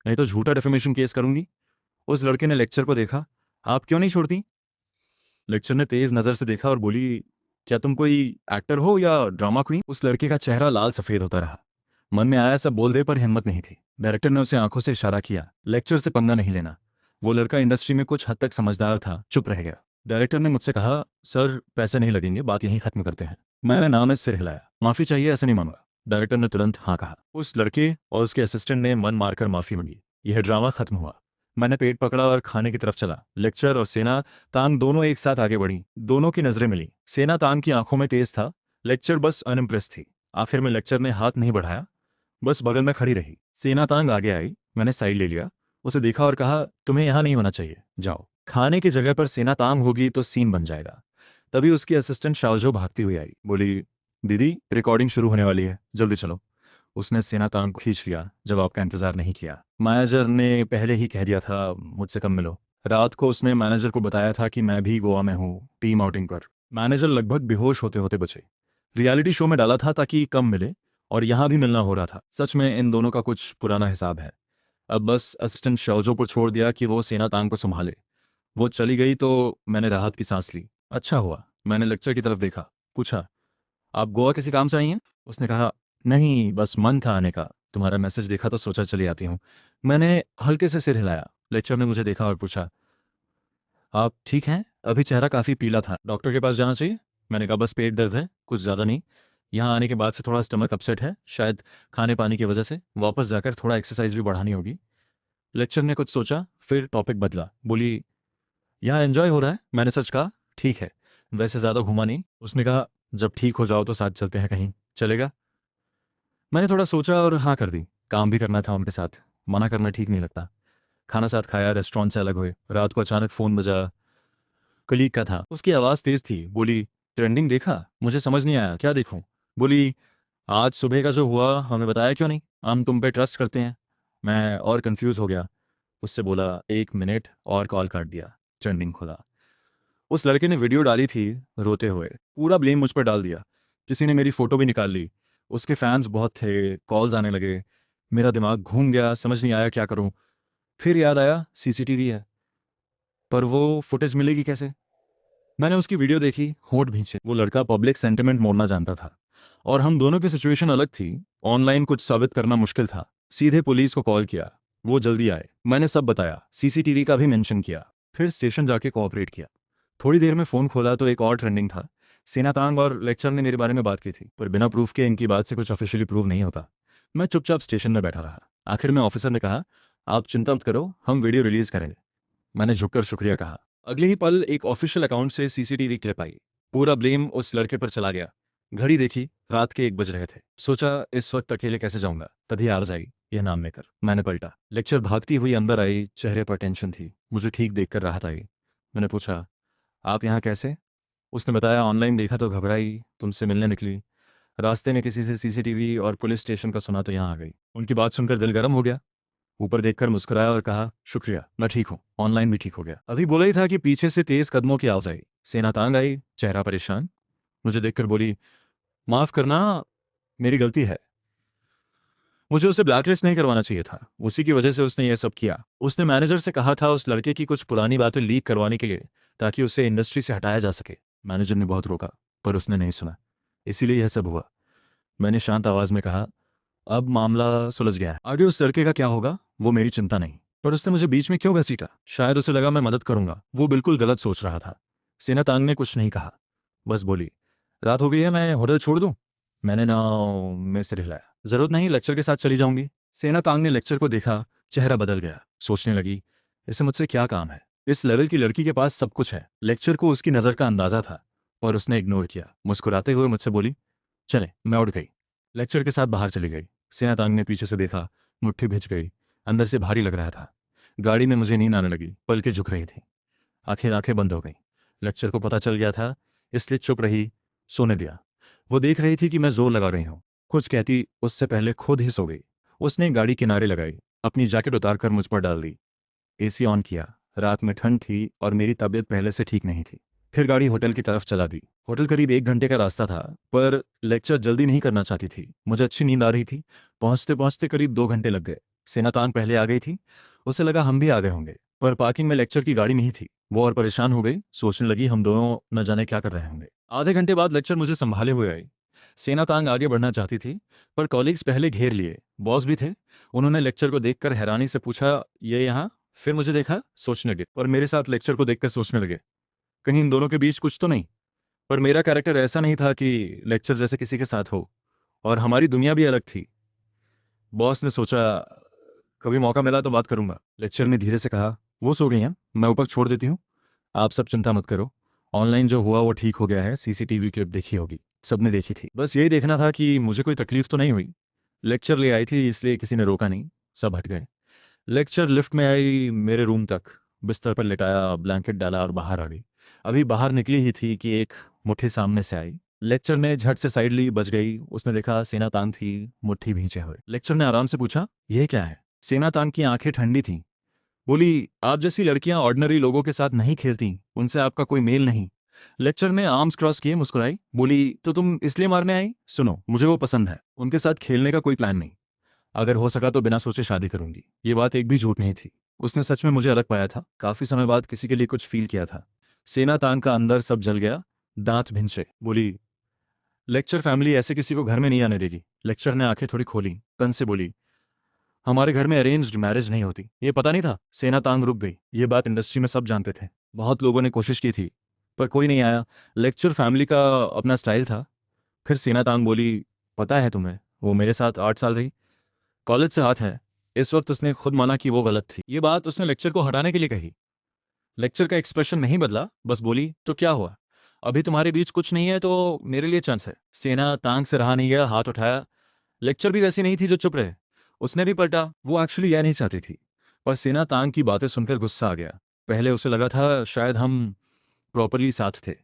नहीं तो झूठा डेफेमेशन केस करूंगी। उस लड़के ने लेक्चर को देखा, आप क्यों नहीं छोड़ती? लेक्चर ने तेज नजर से देखा और बोली, क्या तुम कोई एक्टर हो या ड्रामा क्वीन? उस लड़के का चेहरा लाल सफेद होता रहा। मन में आया सब बोल दे, पर हिम्मत नहीं थी। डायरेक्टर ने उसे आंखों से इशारा किया, लेक्चर से पंगा नहीं लेना। वो लड़का इंडस्ट्री में कुछ हद तक समझदार था, चुप रह गया। डायरेक्टर ने मुझसे कहा, सर पैसे नहीं लगेंगे, बात यहीं खत्म करते हैं। मैंने नाम में सिर हिलाया, माफी चाहिए, ऐसे नहीं मांगा। डायरेक्टर ने तुरंत हाँ कहा। उस लड़के और उसके असिस्टेंट ने मन मारकर माफी मांगी। यह ड्रामा खत्म हुआ। मैंने पेट पकड़ा और खाने की तरफ चला। लेक्चर और सेना तांग दोनों एक साथ आगे बढ़ी। दोनों की नजरें मिली। सेना तांग की आंखों में तेज था, लेक्चर बस अनइम्प्रेस थी। आखिर में लेक्चर ने हाथ नहीं बढ़ाया, बस बगल में खड़ी रही। सेना तांग आगे आई, मैंने साइड ले लिया। उसे देखा और कहा, तुम्हें यहाँ नहीं होना चाहिए, जाओ। खाने की जगह पर सेना तांग होगी तो सीन बन जाएगा। तभी उसकी असिस्टेंट शाओजो भागती हुई आई। बोली, दीदी रिकॉर्डिंग शुरू होने वाली है, जल्दी चलो। उसने सेना तांग को खींच लिया, जवाब का इंतजार नहीं किया। मैनेजर ने पहले ही कह दिया था मुझसे कब मिलो। रात को उसने मैनेजर को बताया था कि मैं भी गोवा में हूँ टीम आउटिंग पर। मैनेजर लगभग बेहोश होते होते बचे। रियलिटी शो में डाला था ताकि कम मिले, और यहाँ भी मिलना हो रहा था। सच में इन दोनों का कुछ पुराना हिसाब है। अब बस असिस्टेंट शाओजो को छोड़ दिया कि वो सेना तांग को संभाले। वो चली गई तो मैंने राहत की सांस ली। अच्छा हुआ। मैंने लेक्चर की तरफ देखा, पूछा, आप गोवा किसी काम से आई हैं? उसने कहा, नहीं, बस मन था आने का। तुम्हारा मैसेज देखा तो सोचा चली आती हूँ। मैंने हल्के से सिर हिलाया। लेक्चर ने मुझे देखा और पूछा, आप ठीक हैं? अभी चेहरा काफ़ी पीला था। डॉक्टर के पास जाना चाहिए? मैंने कहा बस पेट दर्द है, कुछ ज़्यादा नहीं। यहाँ आने के बाद से थोड़ा स्टमक अपसेट है, शायद खाने पानी की वजह से। वापस जाकर थोड़ा एक्सरसाइज भी बढ़ानी होगी। लेक्चर ने कुछ सोचा, फिर टॉपिक बदला। बोली, यहाँ एंजॉय हो रहा है? मैंने सच कहा, ठीक है। वैसे ज़्यादा घूमा नहीं। उसने कहा, जब ठीक हो जाओ तो साथ चलते हैं कहीं, चलेगा? मैंने थोड़ा सोचा और हाँ कर दी। काम भी करना था उनके साथ, मना करना ठीक नहीं लगता। खाना साथ खाया, रेस्टोरेंट से अलग हुए। रात को अचानक फ़ोन बजा। कलीग का था। उसकी आवाज़ तेज़ थी। बोली, ट्रेंडिंग देखा? मुझे समझ नहीं आया, क्या देखूं? बोली, आज सुबह का जो हुआ हमें बताया क्यों नहीं? हम तुम पे ट्रस्ट करते हैं। मैं और कंफ्यूज हो गया। उससे बोला, 1 मिनट, और कॉल काट दिया। ट्रेंडिंग खोला। उस लड़के ने वीडियो डाली थी रोते हुए। पूरा ब्लेम मुझ पर डाल दिया। किसी ने मेरी फ़ोटो भी निकाल ली। उसके फैंस बहुत थे, कॉल्स आने लगे। मेरा दिमाग घूम गया, समझ नहीं आया क्या करूं। फिर याद आया, सीसीटीवी है। पर वो फुटेज मिलेगी कैसे? मैंने उसकी वीडियो देखी, होंठ भींचे। वो लड़का पब्लिक सेंटिमेंट मोड़ना जानता था, और हम दोनों की सिचुएशन अलग थी। ऑनलाइन कुछ साबित करना मुश्किल था। सीधे पुलिस को कॉल किया। वो जल्दी आए। मैंने सब बताया, सीसीटीवी का भी मेंशन किया। फिर स्टेशन जाके कोऑपरेट किया। थोड़ी देर में फ़ोन खोला तो एक और ट्रेंडिंग था। सेनातांग और लेक्चर ने मेरे बारे में बात की थी, पर बिना प्रूफ के इनकी बात से कुछ ऑफिशियली प्रूव नहीं होता। मैं चुपचाप स्टेशन में बैठा रहा। आखिर में ऑफिसर ने कहा, आप चिंता मत करो, हम वीडियो रिलीज करेंगे। मैंने झुककर शुक्रिया कहा। अगले ही पल एक ऑफिशियल अकाउंट से सीसीटीवी क्लिप आई। पूरा ब्लेम उस लड़के पर चला गया। घड़ी देखी, रात के 1 बज रहे थे। सोचा, इस वक्त अकेले कैसे जाऊंगा? तभी आवाज आई, यह नाम लेकर। मैंने पलटा। लेक्चर भागती हुई अंदर आई। चेहरे पर टेंशन थी। मुझे ठीक देखकर राहत आई। मैंने पूछा, आप यहाँ कैसे? उसने बताया, ऑनलाइन देखा तो घबराई, तुमसे मिलने निकली। रास्ते में किसी से सीसीटीवी और पुलिस स्टेशन का सुना तो यहाँ आ गई। उनकी बात सुनकर दिल गर्म हो गया। ऊपर देखकर मुस्कुराया और कहा, शुक्रिया, मैं ठीक हूँ। ऑनलाइन भी ठीक हो गया। अभी बोला ही था कि पीछे से तेज कदमों की आवाज आई। सेना तांग आई, चेहरा परेशान। मुझे देखकर बोली, माफ करना, मेरी गलती है। मुझे उसे ब्लैकलिस्ट नहीं करवाना चाहिए था। उसी की वजह से उसने यह सब किया। उसने मैनेजर से कहा था उस लड़के की कुछ पुरानी बातें लीक करवाने के लिए, ताकि उसे इंडस्ट्री से हटाया जा सके। मैनेजर ने बहुत रोका, पर उसने नहीं सुना। इसीलिए यह सब हुआ। मैंने शांत आवाज में कहा, अब मामला सुलझ गया है। आगे उस लड़के का क्या होगा वो मेरी चिंता नहीं। पर उसने मुझे बीच में क्यों घसीटा? शायद उसे लगा मैं मदद करूंगा। वो बिल्कुल गलत सोच रहा था। सेना तांग ने कुछ नहीं कहा, बस बोली, रात हो गई है, मैं होटल छोड़ दूं? मैंने ना में सिर हिलाया। जरूरत नहीं, लेक्चर के साथ चली जाऊंगी। सेना तांग ने लेक्चर को देखा। चेहरा बदल गया। सोचने लगी, इसे मुझसे क्या काम है? इस लेवल की लड़की के पास सब कुछ है। लेक्चर को उसकी नज़र का अंदाजा था, और उसने इग्नोर किया। मुस्कुराते हुए मुझसे बोली, चले। मैं उठ गई। लेक्चर के साथ बाहर चली गई। सेना तांग ने पीछे से देखा। मुट्ठी भिज गई। अंदर से भारी लग रहा था। गाड़ी में मुझे नींद आने लगी। पलकें झुक रही थी। आखिर आंखें बंद हो गई। लेक्चर को पता चल गया था, इसलिए चुप रही, सोने दिया। वो देख रही थी कि मैं जोर लगा रही हूँ। कुछ कहती उससे पहले खुद ही सो गई। उसने गाड़ी किनारे लगाई, अपनी जैकेट उतारकर मुझ पर डाल दी। एसी ऑन किया। रात में ठंड थी और मेरी तबीयत पहले से ठीक नहीं थी। फिर गाड़ी होटल की तरफ चला दी। होटल करीब 1 घंटे का रास्ता था, पर लेक्चर जल्दी नहीं करना चाहती थी। मुझे अच्छी नींद आ रही थी। पहुंचते पहुंचते करीब 2 घंटे लग गए। सेनातान पहले आ गई थी। उसे लगा हम भी आ गए होंगे, पर पार्किंग में लेक्चर की गाड़ी नहीं थी। वो और परेशान हो गई। सोचने लगी हम दोनों न जाने क्या कर रहे होंगे। आधे घंटे बाद लेक्चर मुझे संभाले हुए आई। सेनातांग आगे बढ़ना चाहती थी, पर कॉलीग्स पहले घेर लिए। बॉस भी थे। उन्होंने लेक्चर को देखकर हैरानी से पूछा, ये यहाँ? फिर मुझे देखा, सोचने लगे, और मेरे साथ लेक्चर को देखकर सोचने लगे, कहीं इन दोनों के बीच कुछ तो नहीं। पर मेरा कैरेक्टर ऐसा नहीं था कि लेक्चर जैसे किसी के साथ हो, और हमारी दुनिया भी अलग थी। बॉस ने सोचा, कभी मौका मिला तो बात करूंगा। लेक्चर ने धीरे से कहा, वो सो गई हैं, मैं ऊपर छोड़ देती हूँ। आप सब चिंता मत करो। ऑनलाइन जो हुआ वो ठीक हो गया है। सीसीटीवी क्लिप देखी होगी, सबने देखी थी। बस यही देखना था कि मुझे कोई तकलीफ तो नहीं हुई। लेक्चर ले आई थी, इसलिए किसी ने रोका नहीं। सब हट गए। लेक्चर लिफ्ट में आई मेरे रूम तक। बिस्तर पर लिटाया, ब्लैंकेट डाला और बाहर आ गई। अभी बाहर निकली ही थी कि एक मुट्ठी सामने से आई। लेक्चर ने झट से साइड ली, बच गई। उसने देखा सेना तांग थी, मुट्ठी भींचे हुए। लेक्चर ने आराम से पूछा, यह क्या है? सेना तांग की आंखें ठंडी थीं। बोली, आप जैसी लड़कियां ऑर्डिनरी लोगों के साथ नहीं खेलती, उनसे आपका कोई मेल नहीं। लेक्चर ने आर्म्स क्रॉस किए, मुस्कुराई, बोली, तो तुम इसलिए मारने आई? सुनो, मुझे वो पसंद है, उनके साथ खेलने का कोई प्लान नहीं। अगर हो सका तो बिना सोचे शादी करूंगी। ये बात एक भी झूठ नहीं थी। उसने सच में मुझे अलग पाया था। काफी समय बाद किसी के लिए कुछ फील किया था। सेना तान का अंदर सब जल गया। दांत भिंचे। बोली, लेक्चर फैमिली ऐसे किसी को घर में नहीं आने देगी। लेक्चर ने आंखें थोड़ी खोली, कन से बोली, हमारे घर में अरेंज्ड मैरिज नहीं होती। ये पता नहीं था। सेना तांग रुक गई। ये बात इंडस्ट्री में सब जानते थे। बहुत लोगों ने कोशिश की थी, पर कोई नहीं आया। लेक्चर फैमिली का अपना स्टाइल था। फिर सेना तांग बोली, पता है तुम्हें, वो मेरे साथ 8 साल रही, कॉलेज से हाथ है। इस वक्त उसने खुद माना कि वो गलत थी। ये बात उसने लेक्चर को हटाने के लिए कही। लेक्चर का एक्सप्रेशन नहीं बदला, बस बोली, तो क्या हुआ, अभी तुम्हारे बीच कुछ नहीं है तो मेरे लिए चांस है। सेना तांग से रहा नहीं गया, हाथ उठाया। लेक्चर भी वैसी नहीं थी जो चुप रहे। उसने भी पलटा। वो एक्चुअली यह नहीं चाहती थी, पर सेना तांग की बातें सुनकर गुस्सा आ गया। पहले उसे लगा था शायद हम प्रॉपरली साथ थे,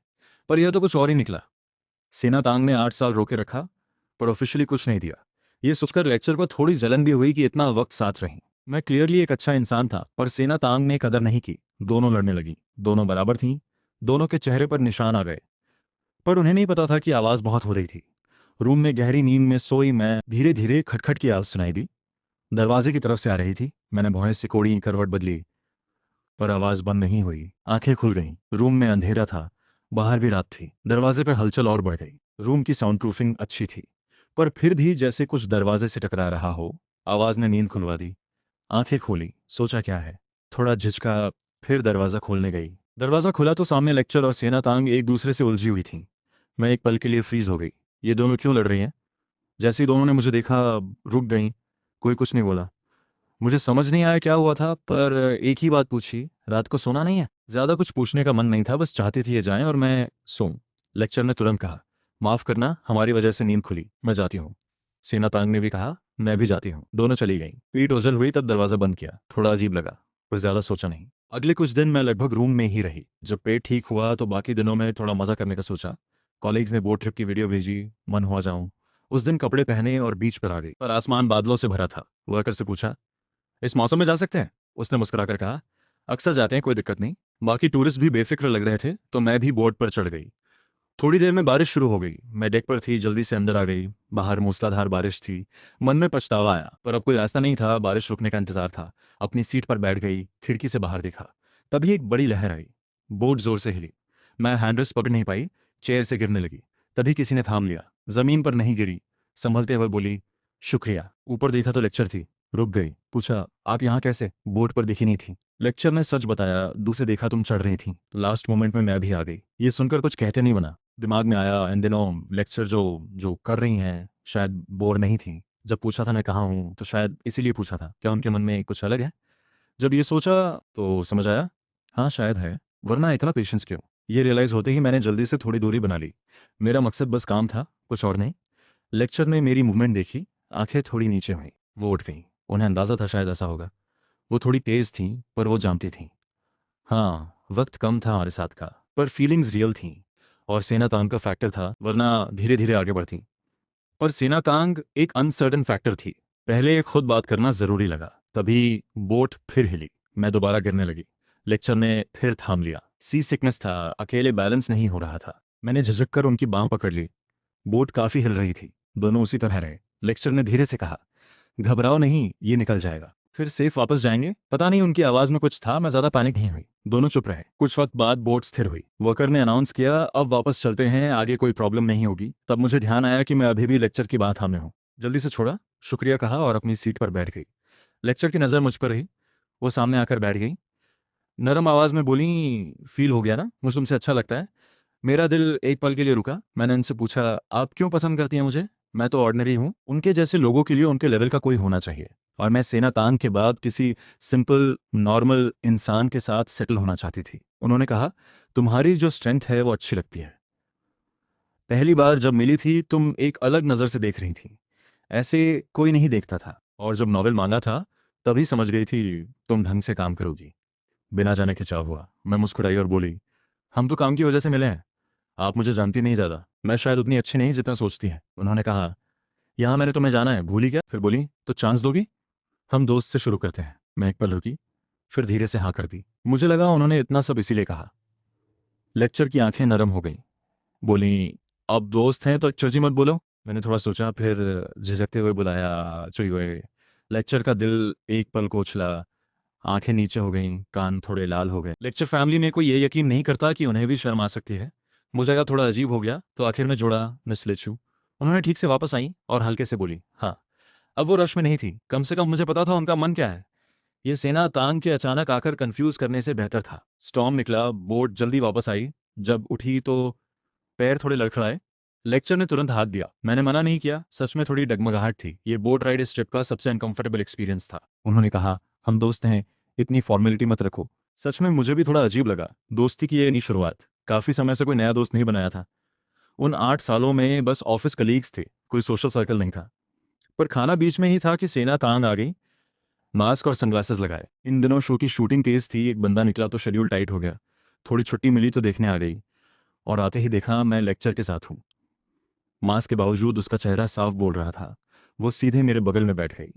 पर यह तो कुछ और ही निकला। सेना तांग ने 8 साल रोके रखा, पर ऑफिशियली कुछ नहीं दिया। ये सोचकर लेक्चर को थोड़ी जलन भी हुई कि इतना वक्त साथ रही। मैं क्लियरली एक अच्छा इंसान था, पर सेना तांग ने कदर नहीं की। दोनों लड़ने लगी। दोनों बराबर थीं। दोनों के चेहरे पर निशान आ गए, पर उन्हें नहीं पता था कि आवाज़ बहुत हो रही थी। रूम में गहरी नींद में सोई मैं, धीरे धीरे खटखट की आवाज़ सुनाई दी। दरवाजे की तरफ से आ रही थी। मैंने भौहें सिकोड़ी, करवट बदली, पर आवाज़ बंद नहीं हुई। आंखें खुल गईं। रूम में अंधेरा था, बाहर भी रात थी। दरवाजे पर हलचल और बढ़ गई। रूम की साउंड प्रूफिंग अच्छी थी, पर फिर भी जैसे कुछ दरवाजे से टकरा रहा हो। आवाज़ ने नींद खुलवा दी। आंखें खोली, सोचा क्या है, थोड़ा झिझका, फिर दरवाज़ा खोलने गई। दरवाज़ा खुला तो सामने लेक्चर और सेना तांग एक दूसरे से उलझी हुई थीं। मैं एक पल के लिए फ्रीज हो गई। ये दोनों क्यों लड़ रही हैं? जैसे ही दोनों ने मुझे देखा, रुक गईं। कोई कुछ नहीं बोला। मुझे समझ नहीं आया क्या हुआ था, पर एक ही बात पूछी, रात को सोना नहीं है? ज़्यादा कुछ पूछने का मन नहीं था, बस चाहती थी ये जाएं और मैं सोऊं। लेक्चर ने तुरंत कहा, माफ़ करना, हमारी वजह से नींद खुली, मैं जाती हूँ। सेना तांग ने भी कहा, मैं भी जाती हूँ। दोनों चली गईं। पीठ ओझल हुई तब दरवाज़ा बंद किया। थोड़ा अजीब लगा, पर ज़्यादा सोचा नहीं। अगले कुछ दिन मैं लगभग रूम में ही रही। जब पेट ठीक हुआ तो बाकी दिनों में थोड़ा मज़ा करने का सोचा। कॉलीग्स ने बोट ट्रिप की वीडियो भेजी, मन हुआ जाऊं। उस दिन कपड़े पहने और बीच पर आ गई, पर आसमान बादलों से भरा था। वर्कर से पूछा, इस मौसम में जा सकते हैं? उसने मुस्कुराकर कहा, अक्सर जाते हैं, कोई दिक्कत नहीं। बाकी टूरिस्ट भी बेफिक्र लग रहे थे, तो मैं भी बोट पर चढ़ गई। थोड़ी देर में बारिश शुरू हो गई। मैं डेक पर थी, जल्दी से अंदर आ गई। बाहर मूसलाधार बारिश थी। मन में पछतावा आया, पर अब कोई रास्ता नहीं था। बारिश रुकने का इंतजार था। अपनी सीट पर बैठ गई, खिड़की से बाहर देखा। तभी एक बड़ी लहर आई। बोट जोर से हिली। मैं हैंडरेस्ट पकड़ नहीं पाई, चेयर से गिरने लगी। तभी किसी ने थाम लिया। जमीन पर नहीं गिरी, संभलते हुए बोली, शुक्रिया। ऊपर देखा तो लेक्चर थी। रुक गई। पूछा, आप यहाँ कैसे? बोट पर दिखी नहीं थी। लेक्चर ने सच बताया, दूसरे देखा तुम चढ़ रही थी। लास्ट मोमेंट में मैं भी आ गई। ये सुनकर कुछ कहते नहीं बना। दिमाग में आया, इन दिनों लेक्चर जो जो कर रही हैं शायद बोर नहीं थी। जब पूछा था मैं कहाँ हूँ, तो शायद इसीलिए पूछा था, क्या उनके मन में कुछ अलग है? जब ये सोचा तो समझ आया, हाँ शायद है, वरना इतना पेशेंस क्यों? ये रियलाइज़ होते ही मैंने जल्दी से थोड़ी दूरी बना ली। मेरा मकसद बस काम था, कुछ और नहीं। लेक्चर ने मेरी मूवमेंट देखी, आंखें थोड़ी नीचे हुई। वो उठ गई। उन्हें अंदाज़ा था शायद ऐसा होगा। वो थोड़ी तेज़ थी, पर वो जानती थी। हाँ, वक्त कम था हमारे साथ का, पर फीलिंग्स रियल थीं। और सेना तांग का फैक्टर था, वरना धीरे धीरे आगे बढ़ती। पर सेना तांग एक अनसर्टन फैक्टर थी। पहले खुद बात करना ज़रूरी लगा। तभी बोट फिर हिली। मैं दोबारा गिरने लगी। लेक्चर ने फिर थाम लिया। सी सिकनेस था, अकेले बैलेंस नहीं हो रहा था। मैंने झिझक कर उनकी बाँह पकड़ ली। बोट काफ़ी हिल रही थी। दोनों उसी तरह रहे। लेक्चर ने धीरे से कहा, घबराओ नहीं, ये निकल जाएगा। फिर सेफ वापस जाएंगे। पता नहीं उनकी आवाज़ में कुछ था, मैं ज़्यादा पैनिक नहीं हुई। दोनों चुप रहे। कुछ वक्त बाद बोट स्थिर हुई। वर्कर ने अनाउंस किया, अब वापस चलते हैं, आगे कोई प्रॉब्लम नहीं होगी। तब मुझे ध्यान आया कि मैं अभी भी लेक्चर की बात थामे हूँ। जल्दी से छोड़ा, शुक्रिया कहा और अपनी सीट पर बैठ गई। लेक्चर की नज़र मुझ पर रही। वो सामने आकर बैठ गई। नरम आवाज़ में बोली, फील हो गया ना, मुझे तुमसे अच्छा लगता है। मेरा दिल एक पल के लिए रुका। मैंने उनसे पूछा, आप क्यों पसंद करती हैं मुझे? मैं तो ऑर्डिनरी हूँ। उनके जैसे लोगों के लिए उनके लेवल का कोई होना चाहिए, और मैं सेना तान के बाद किसी सिंपल नॉर्मल इंसान के साथ सेटल होना चाहती थी। उन्होंने कहा, तुम्हारी जो स्ट्रेंथ है वो अच्छी लगती है। पहली बार जब मिली थी तुम एक अलग नज़र से देख रही थी, ऐसे कोई नहीं देखता था। और जब नॉवेल मांगा था तभी समझ गई थी तुम ढंग से काम करोगी। बिना जाने खिंचाव हुआ। मैं मुस्कुराई और बोली, हम तो काम की वजह से मिले हैं। आप मुझे जानती नहीं ज़्यादा, मैं शायद उतनी अच्छी नहीं जितना सोचती है। उन्होंने कहा, यहाँ मैंने तुम्हें जाना है, भूली क्या? फिर बोली, तो चांस दोगी? हम दोस्त से शुरू करते हैं। मैं एक पल रुकी, फिर धीरे से हाँ कर दी। मुझे लगा उन्होंने इतना सब इसीलिए कहा। लेक्चर की आंखें नरम हो गई। बोली, अब दोस्त हैं तो चर्ची मत बोलो। मैंने थोड़ा सोचा, फिर झिझकते हुए बुलाया, चुई हुए। लेक्चर का दिल एक पल को उछला। आंखें नीचे हो गईं, कान थोड़े लाल हो गए। लेक्चर फैमिली में कोई ये यकीन नहीं करता कि उन्हें भी शर्म आ सकती है। मुझे लगा थोड़ा अजीब हो गया, तो आखिर में जोड़ा, मिस लिचू। उन्होंने ठीक से वापस आई और हल्के से बोली, हाँ अब वो रश में नहीं थी, कम से कम मुझे पता था उनका मन क्या है। ये सेना तांग के अचानक आकर कंफ्यूज करने से बेहतर था। स्टॉर्म निकला, बोट जल्दी वापस आई। जब उठी तो पैर थोड़े लड़खड़ाए। लेक्चर ने तुरंत हाथ दिया। मैंने मना नहीं किया, सच में थोड़ी डगमगाहट थी। ये बोट राइड इस ट्रिप का सबसे अनकंफर्टेबल एक्सपीरियंस था। उन्होंने कहा, हम दोस्त हैं, इतनी फॉर्मेलिटी मत रखो। सच में मुझे भी थोड़ा अजीब लगा। दोस्ती की ये नहीं शुरुआत, काफ़ी समय से कोई नया दोस्त नहीं बनाया था। उन 8 सालों में बस ऑफिस कलीग्स थे, कोई सोशल सर्कल नहीं था। पर खाना बीच में ही था कि सेना तांग आ गई, मास्क और सनग्लासेस लगाए। इन दिनों शो की शूटिंग तेज थी, एक बंदा निकला तो शेड्यूल टाइट हो गया। थोड़ी छुट्टी मिली तो देखने आ गई, और आते ही देखा मैं लेक्चर के साथ हूँ। मास्क के बावजूद उसका चेहरा साफ बोल रहा था। वो सीधे मेरे बगल में बैठ गई।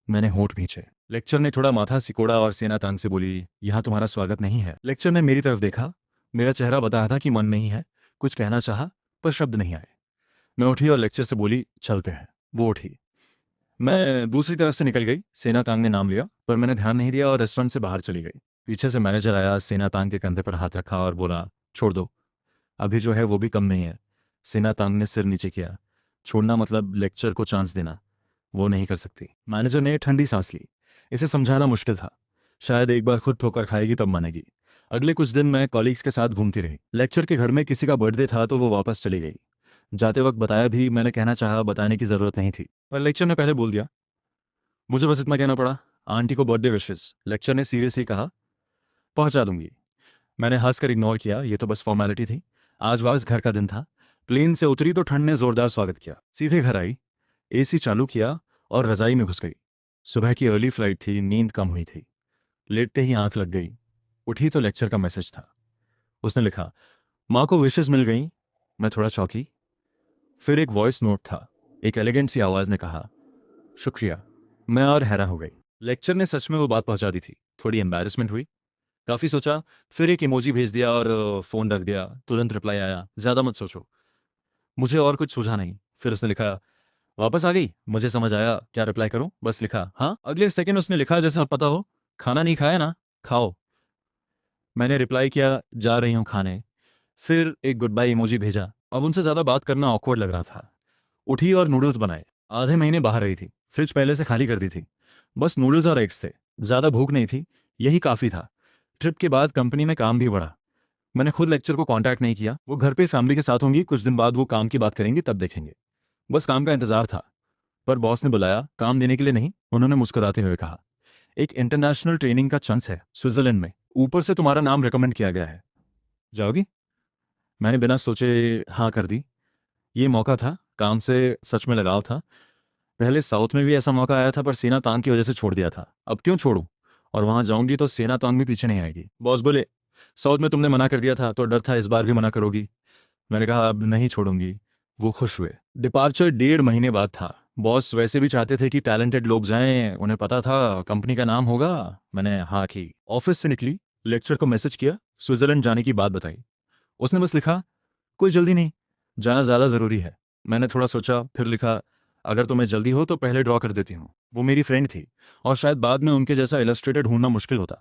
मैंने होंठ भींचे। लेक्चर ने थोड़ा माथा सिकोड़ा और सेना तांग से बोली, यहाँ तुम्हारा स्वागत नहीं है। लेक्चर ने मेरी तरफ देखा। मेरा चेहरा बता रहा था कि मन नहीं है। कुछ कहना चाहा, पर शब्द नहीं आए। मैं उठी और लेक्चर से बोली, चलते हैं। वो उठी। मैं दूसरी तरफ से निकल गई। सेना तांग ने नाम लिया, पर मैंने ध्यान नहीं दिया और रेस्टोरेंट से बाहर चली गई। पीछे से मैनेजर आया, सेना तांग के कंधे पर हाथ रखा और बोला, छोड़ दो, अभी जो है वो भी कम नहीं है। सेना तांग ने सिर नीचे किया। छोड़ना मतलब लेक्चर को चांस देना, वो नहीं कर सकती। मैनेजर ने ठंडी सांस ली। इसे समझाना मुश्किल था। शायद एक बार खुद ठोकर खाएगी तब मानेगी। अगले कुछ दिन मैं कॉलीग्स के साथ घूमती रही। लेक्चर के घर में किसी का बर्थडे था तो वो वापस चली गई। जाते वक्त बताया भी, मैंने कहना चाहा, बताने की ज़रूरत नहीं थी, पर लेक्चर ने पहले बोल दिया। मुझे बस इतना कहना पड़ा, आंटी को बर्थडे विशेस। लेक्चर ने सीरियसली कहा, पहुंचा दूंगी। मैंने हंसकर इग्नोर किया, ये तो बस फॉर्मेलिटी थी। आज वापस घर का दिन था। प्लेन से उतरी तो ठंड ने जोरदार स्वागत किया। सीधे घर आई, एसी चालू किया और रजाई में घुस गई। सुबह की अर्ली फ्लाइट थी, नींद कम हुई थी। लेटते ही आंख लग गई। उठी तो लेक्चर का मैसेज था। उसने लिखा, माँ को विशेस मिल गई। मैं थोड़ा चौंकी। फिर एक वॉइस नोट था। एक एलिगेंट सी आवाज़ ने कहा, शुक्रिया। मैं और हैरान हो गई। लेक्चर ने सच में वो बात पहुंचा दी थी। थोड़ी एम्बैरेसमेंट हुई। काफ़ी सोचा, फिर एक इमोजी भेज दिया और फ़ोन रख दिया। तुरंत रिप्लाई आया, ज़्यादा मत सोचो। मुझे और कुछ सूझा नहीं। फिर उसने लिखा, वापस आ गई। मुझे समझ आया क्या रिप्लाई करूं, बस लिखा, हाँ। अगले सेकंड उसने लिखा, जैसे पता हो, खाना नहीं खाया ना, खाओ। मैंने रिप्लाई किया, जा रही हूँ खाने। फिर एक गुड बाय इमोजी भेजा। अब उनसे ज़्यादा बात करना ऑकवर्ड लग रहा था। उठी और नूडल्स बनाए। आधे महीने बाहर रही थी, फ्रिज पहले से खाली कर दी थी। बस नूडल्स और एग्स थे। ज़्यादा भूख नहीं थी, यही काफ़ी था। ट्रिप के बाद कंपनी में काम भी बढ़ा। मैंने खुद लेक्चर को कांटेक्ट नहीं किया। वो घर पे फैमिली के साथ होंगी, कुछ दिन बाद वो काम की बात करेंगी, तब देखेंगे। बस काम का इंतजार था। पर बॉस ने बुलाया, काम देने के लिए नहीं। उन्होंने मुस्कुराते हुए कहा, एक इंटरनेशनल ट्रेनिंग का चांस है स्विट्जरलैंड में, ऊपर से तुम्हारा नाम रिकमेंड किया गया है, जाओगी? मैंने बिना सोचे हाँ कर दी। ये मौका था, काम से सच में लगाव था। पहले साउथ में भी ऐसा मौका आया था, पर सेना तांग की वजह से छोड़ दिया था। अब क्यों छोड़ूं? और वहां जाऊंगी तो सेना तांग भी पीछे नहीं आएगी। बॉस बोले, साउथ में तुमने मना कर दिया था तो डर था इस बार भी मना करोगी। मैंने कहा, अब नहीं छोड़ूंगी। वो खुश हुए। डिपार्चर 1.5 महीने बाद था। बॉस वैसे भी चाहते थे कि टैलेंटेड लोग जाएं, उन्हें पता था कंपनी का नाम होगा। मैंने हाँ की। ऑफिस से निकली, लेक्चर को मैसेज किया, स्विट्जरलैंड जाने की बात बताई। उसने बस लिखा, कोई जल्दी नहीं, जाना ज़्यादा ज़रूरी है। मैंने थोड़ा सोचा, फिर लिखा, अगर तुम्हें जल्दी हो तो पहले ड्रॉ कर देती हूँ। वो मेरी फ्रेंड थी, और शायद बाद में उनके जैसा इलस्ट्रेटेड ढूंढना मुश्किल होता।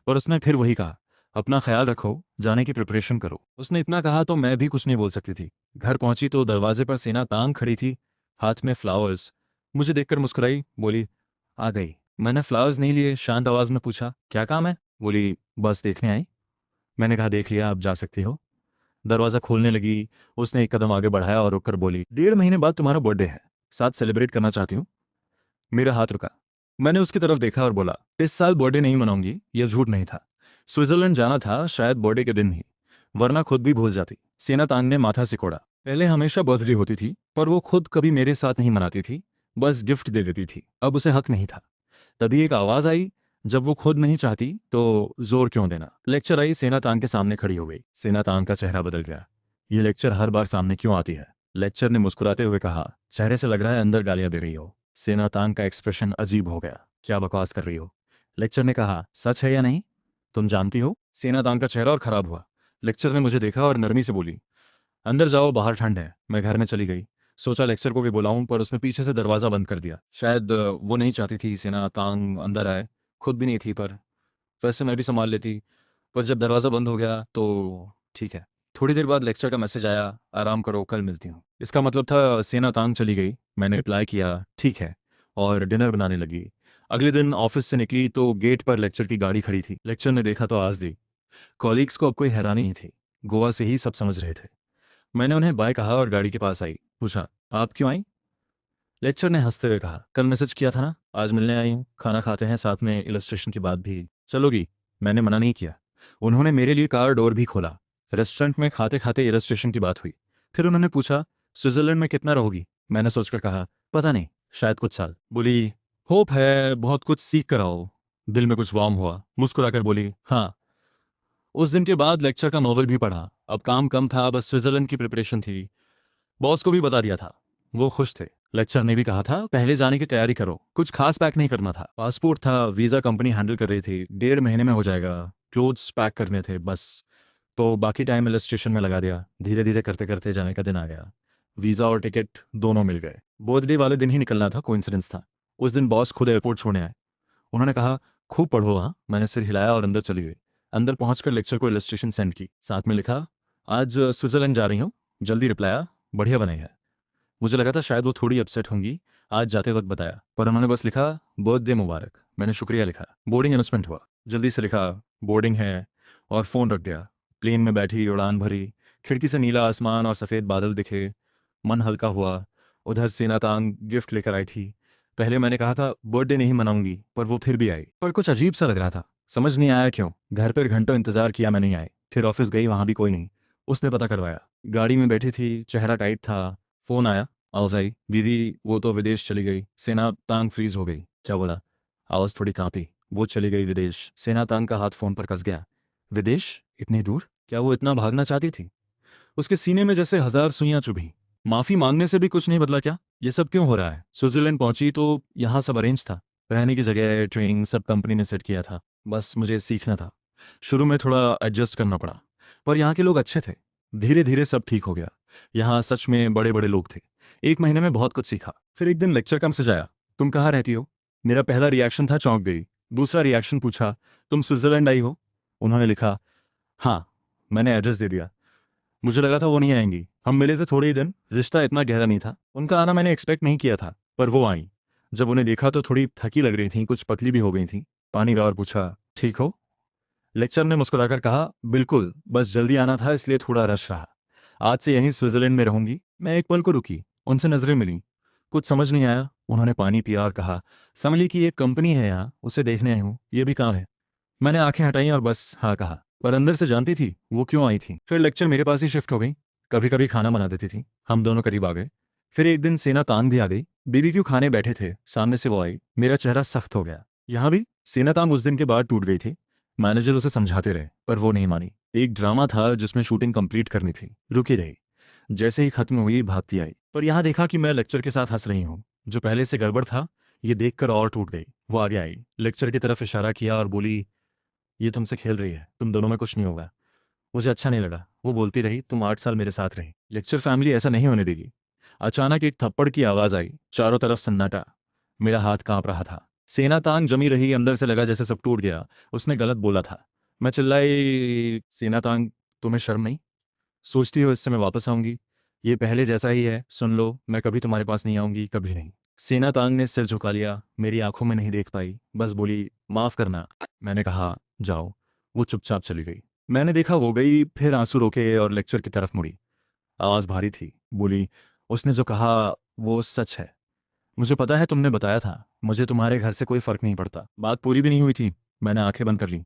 पर उसने फिर वही कहा, अपना ख्याल रखो, जाने की प्रिपरेशन करो। उसने इतना कहा तो मैं भी कुछ नहीं बोल सकती थी। घर पहुंची तो दरवाजे पर सेना तांग खड़ी थी, हाथ में फ्लावर्स। मुझे देखकर मुस्कुराई, बोली, आ गई। मैंने फ्लावर्स नहीं लिए, शांत आवाज़ में पूछा, क्या काम है? बोली, बस देखने आई। मैंने कहा, देख लिया, अब जा सकती हो। दरवाज़ा खोलने लगी। उसने एक कदम आगे बढ़ाया और रुककर बोली, 1.5 महीने बाद तुम्हारा बर्थडे है, साथ सेलिब्रेट करना चाहती हूँ। मेरा हाथ रुका। मैंने उसकी तरफ देखा और बोला, इस साल बर्थडे नहीं मनाऊंगी। यह झूठ नहीं था। स्विट्जरलैंड जाना था, शायद बर्थडे के दिन ही, वरना खुद भी भूल जाती। सेना तांग ने माथा सिकोड़ा। पहले हमेशा बर्थडे होती थी, पर वो खुद कभी मेरे साथ नहीं मनाती थी, बस गिफ्ट दे देती थी। अब उसे हक नहीं था। तभी एक आवाज़ आई, जब वो खुद नहीं चाहती तो जोर क्यों देना। लेक्चर आई, सेना तांग के सामने खड़ी हो गई। सेना तांग का चेहरा बदल गया। ये लेक्चर हर बार सामने क्यों आती है? लेक्चर ने मुस्कुराते हुए कहा, चेहरे से लग रहा है अंदर गालियां दे रही हो। सेना तांग का एक्सप्रेशन अजीब हो गया। क्या बकवास कर रही हो? लेक्चर ने कहा, सच है या नहीं, तुम जानती हो? सेना तांग का चेहरा और खराब हुआ। लेक्चर ने मुझे देखा और नरमी से बोली, अंदर जाओ, बाहर ठंड है। मैं घर में चली गई। सोचा लेक्चर को भी बुलाऊं, पर उसने पीछे से दरवाज़ा बंद कर दिया। शायद वो नहीं चाहती थी सेना तांग अंदर आए। खुद भी नहीं थी, पर वैसे मैं भी संभाल लेती। पर जब दरवाज़ा बंद हो गया तो ठीक है। थोड़ी देर बाद लेक्चर का मैसेज आया, आराम करो, कल मिलती हूँ। इसका मतलब था सेना तांग चली गई। मैंने रिप्लाई किया, ठीक है, और डिनर बनाने लगी। अगले दिन ऑफिस से निकली तो गेट पर लेक्चर की गाड़ी खड़ी थी। लेक्चर ने देखा तो आवाज दी। कॉलीग्स को अब कोई हैरानी नहीं थी, गोवा से ही सब समझ रहे थे। मैंने उन्हें बाय कहा और गाड़ी के पास आई। पूछा, आप क्यों आई? लेक्चर ने हंसते हुए कहा, कल मैसेज किया था ना, आज मिलने आई हूँ, खाना खाते हैं साथ में, इलस्ट्रेशन के बाद भी चलोगी? मैंने मना नहीं किया। उन्होंने मेरे लिए कार डोर भी खोला। रेस्टोरेंट में खाते खाते इलस्ट्रेशन की बात हुई। फिर उन्होंने पूछा, स्विट्जरलैंड में कितना रहोगी? मैंने सोचकर कहा, पता नहीं, शायद कुछ साल। बोली, होप है बहुत कुछ सीख कर आओ। दिल में कुछ वार्म हुआ, मुस्कुराकर बोली, हाँ। उस दिन के बाद लेक्चर का नॉवल भी पढ़ा। अब काम कम था, बस स्विट्जरलैंड की प्रिपरेशन थी। बॉस को भी बता दिया था, वो खुश थे। लेक्चर ने भी कहा था पहले जाने की तैयारी करो, कुछ खास पैक नहीं करना था। पासपोर्ट था, वीज़ा कंपनी हैंडल कर रही थी, 1.5 महीने में हो जाएगा। क्लोथ्स पैक करने थे बस, तो बाकी टाइम इलस्ट्रेशन में लगा दिया। धीरे धीरे करते करते जाने का दिन आ गया। वीज़ा और टिकट दोनों मिल गए। बर्थडे वाले दिन ही निकलना था, कोइंसिडेंस था। उस दिन बॉस खुद एयरपोर्ट छोड़ने आए। उन्होंने कहा, खूब पढ़ो हाँ। मैंने सिर हिलाया और अंदर चली गई। अंदर पहुंचकर लेक्चर को इलस्ट्रेशन सेंड की, साथ में लिखा, आज स्विट्जरलैंड जा रही हूँ। जल्दी रिप्लाई आया, बढ़िया बनाई है। मुझे लगा था शायद वो थोड़ी अपसेट होंगी। आज जाते वक्त बताया, पर उन्होंने बस लिखा, बर्थडे मुबारक। मैंने शुक्रिया लिखा। बोर्डिंग अनाउंसमेंट हुआ, जल्दी से लिखा, बोर्डिंग है, और फ़ोन रख दिया। प्लेन में बैठी, उड़ान भरी। खिड़की से नीला आसमान और सफ़ेद बादल दिखे। मन हल्का हुआ। उधर सेनातांग गिफ्ट लेकर आई थी। पहले मैंने कहा था बर्थडे नहीं मनाऊंगी, पर वो फिर भी आई। पर कुछ अजीब सा लग रहा था, समझ नहीं आया क्यों। घर पर घंटों इंतजार किया, मैं नहीं आई। फिर ऑफिस गई, वहाँ भी कोई नहीं। उसने पता करवाया। गाड़ी में बैठी थी, चेहरा टाइट था। फ़ोन आया, आवाज़ आई, दीदी वो तो विदेश चली गई। सेना तांग फ्रीज हो गई। क्या बोला? आवाज़ थोड़ी कांपी। वो चली गई विदेश। सेना तांग का हाथ फ़ोन पर कस गया। विदेश? इतनी दूर? क्या वो इतना भागना चाहती थी? उसके सीने में जैसे हजार सुइयां चुभी। माफी मांगने से भी कुछ नहीं बदला क्या? ये सब क्यों हो रहा है? स्विट्जरलैंड पहुंची तो यहाँ सब अरेंज था। रहने की जगह, ट्रेनिंग, सब कंपनी ने सेट किया था। बस मुझे सीखना था। शुरू में थोड़ा एडजस्ट करना पड़ा, पर यहाँ के लोग अच्छे थे। धीरे धीरे सब ठीक हो गया। यहाँ सच में बड़े बड़े लोग थे। 1 महीने में बहुत कुछ सीखा। फिर एक दिन लेक्चर का मैसेज आया, तुम कहाँ रहती हो? मेरा पहला रिएक्शन था चौंक गई। दूसरा रिएक्शन पूछा, तुम स्विट्जरलैंड आई हो? उन्होंने लिखा, हाँ। मैंने एड्रेस दे दिया। मुझे लगा था वो नहीं आएंगी। हम मिले थे थोड़े ही दिन, रिश्ता इतना गहरा नहीं था। उनका आना मैंने एक्सपेक्ट नहीं किया था, पर वो आई। जब उन्हें देखा तो थोड़ी थकी लग रही थी, कुछ पतली भी हो गई थी। पानी का और पूछा, ठीक हो? लेक्चर ने मुस्कुराकर कहा, बिल्कुल, बस जल्दी आना था इसलिए थोड़ा रश रहा। आज से यहीं स्विट्जरलैंड में रहूंगी। मैं एक पल को रुकी, उनसे नजरें मिली। कुछ समझ नहीं आया। उन्होंने पानी पिया और कहा, फैमिली की एक कंपनी है यहाँ, उसे देखने आई हूँ, ये भी काम है। मैंने आंखें हटाई और बस हाँ कहा, पर अंदर से जानती थी वो क्यों आई थी। फिर लेक्चर मेरे पास ही शिफ्ट हो गई। कभी कभी खाना बना देती थी, हम दोनों करीब आ गए। फिर एक दिन सेना तांग भी आ गई। बीबीक्यू खाने बैठे थे, सामने से वो आई। मेरा चेहरा सख्त हो गया। यहाँ भी सेना तांग उस दिन के बाद टूट गई थी। मैनेजर उसे समझाते रहे, पर वो नहीं मानी। एक ड्रामा था जिसमें शूटिंग कंप्लीट करनी थी, रुकी रही। जैसे ही खत्म हुई भागती आई, पर यहाँ देखा कि मैं लेक्चर के साथ हंस रही हूँ। जो पहले से गड़बड़ था, ये देखकर और टूट गई। वो आगे आई, लेक्चर की तरफ इशारा किया और बोली, ये तुमसे खेल रही है, तुम दोनों में कुछ नहीं होगा। मुझे अच्छा नहीं लगा। वो बोलती रही, तुम 8 साल मेरे साथ रही, लेक्चर फैमिली ऐसा नहीं होने देगी। अचानक एक थप्पड़ की आवाज़ आई, चारों तरफ सन्नाटा। मेरा हाथ कांप रहा था। सेना तांग जमी रही, अंदर से लगा जैसे सब टूट गया। उसने गलत बोला था। मैं चिल्लाई, सेना तांग, तुम्हें शर्म नहीं? सोचती हो इससे मैं वापस आऊंगी? ये पहले जैसा ही है, सुन लो, मैं कभी तुम्हारे पास नहीं आऊंगी, कभी नहीं। सेना तांग ने सिर झुका लिया, मेरी आंखों में नहीं देख पाई, बस बोली, माफ करना। मैंने कहा, जाओ। वो चुपचाप चली गई। मैंने देखा वो गई, फिर आंसू रोके और लेक्चर की तरफ मुड़ी। आवाज़ भारी थी। बोली, उसने जो कहा वो सच है। मुझे पता है, तुमने बताया था। मुझे तुम्हारे घर से कोई फर्क नहीं पड़ता। बात पूरी भी नहीं हुई थी। मैंने आंखें बंद कर ली।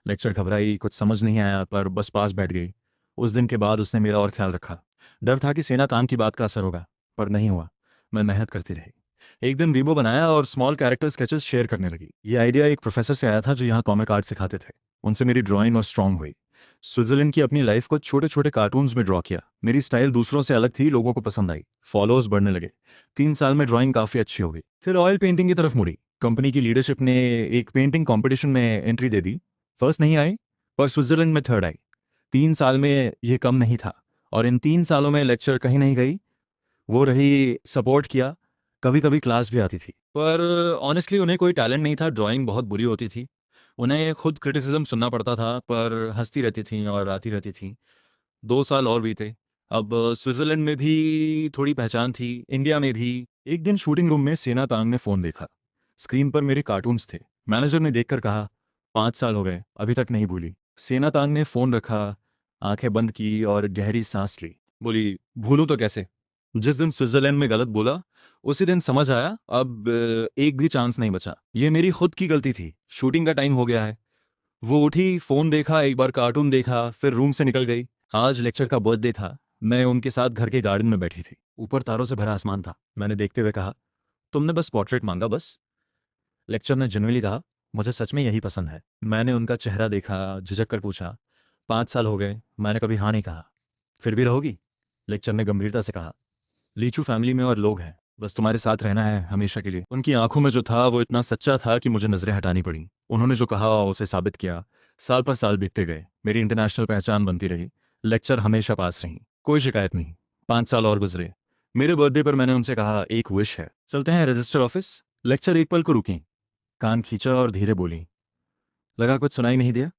लेक्चर घबराई, कुछ समझ नहीं आया, पर बस पास बैठ गई। उस दिन के बाद उसने मेरा और ख्याल रखा। डर था कि सेना काम की बात का असर होगा, पर नहीं हुआ। मैं मेहनत करती रही। एक दिन वीबो बनाया और स्मॉल कैरेक्टर स्केचेस शेयर करने लगी। ये आइडिया एक प्रोफेसर से आया था जो यहाँ कॉमिक आर्ट सिखाते थे। उनसे मेरी ड्राइंग और स्ट्रांग हुई। स्विट्जरलैंड की अपनी लाइफ को छोटे छोटे कार्टून्स में ड्रॉ किया। मेरी स्टाइल दूसरों से अलग थी, लोगों को पसंद आई। फॉलोअर्स बढ़ने लगे। 3 साल में ड्राइंग काफ़ी अच्छी हो गई। फिर ऑयल पेंटिंग की तरफ मुड़ी। कंपनी की लीडरशिप ने एक पेंटिंग कंपटीशन में एंट्री दे दी। फर्स्ट नहीं आई, पर स्विट्जरलैंड में थर्ड आई। 3 साल में ये कम नहीं था। और इन 3 सालों में लेक्चर कहीं नहीं गई, वो रही, सपोर्ट किया। कभी कभी क्लास भी आती थी, पर ऑनेस्टली उन्हें कोई टैलेंट नहीं था। ड्राइंग बहुत बुरी होती थी। उन्हें खुद क्रिटिसिज्म सुनना पड़ता था, पर हंसती रहती थी और आती रहती थी। 2 साल और बीते। अब स्विट्जरलैंड में भी थोड़ी पहचान थी, इंडिया में भी। एक दिन शूटिंग रूम में सेना तांग ने फ़ोन देखा। स्क्रीन पर मेरे कार्टून्स थे। मैनेजर ने देखकर कहा, 5 साल हो गए, अभी तक नहीं भूली। सेना तांग ने फ़ोन रखा, आंखें बंद की और गहरी सांस ली। बोली, भूलूं तो कैसे? जिस दिन स्विट्जरलैंड में गलत बोला, उसी दिन समझ आया अब एक भी चांस नहीं बचा। ये मेरी खुद की गलती थी। शूटिंग का टाइम हो गया है। वो उठी, फ़ोन देखा, एक बार कार्टून देखा, फिर रूम से निकल गई। आज लेक्चर का बर्थडे था। मैं उनके साथ घर के गार्डन में बैठी थी। ऊपर तारों से भरा आसमान था। मैंने देखते हुए कहा, तुमने बस पोर्ट्रेट मांगा, बस। लेक्चर ने जनरली कहा, मुझे सच में यही पसंद है। मैंने उनका चेहरा देखा, झिझक कर पूछा, 5 साल हो गए, मैंने कभी हाँ नहीं कहा। फिर भी रहोगी? लेक्चर ने गंभीरता से कहा, लीचू फैमिली में और लोग हैं, बस तुम्हारे साथ रहना है हमेशा के लिए। उनकी आंखों में जो था वो इतना सच्चा था कि मुझे नजरें हटानी पड़ी। उन्होंने जो कहा उसे साबित किया। साल पर साल बीतते गए, मेरी इंटरनेशनल पहचान बनती रही। लेक्चर हमेशा पास रही, कोई शिकायत नहीं। 5 साल और गुजरे। मेरे बर्थडे पर मैंने उनसे कहा, एक विश है, चलते हैं रजिस्टर ऑफिस। लेक्चर एक पल को रुकी, कान खींचा और धीरे बोली, लगा कुछ सुनाई नहीं दिया।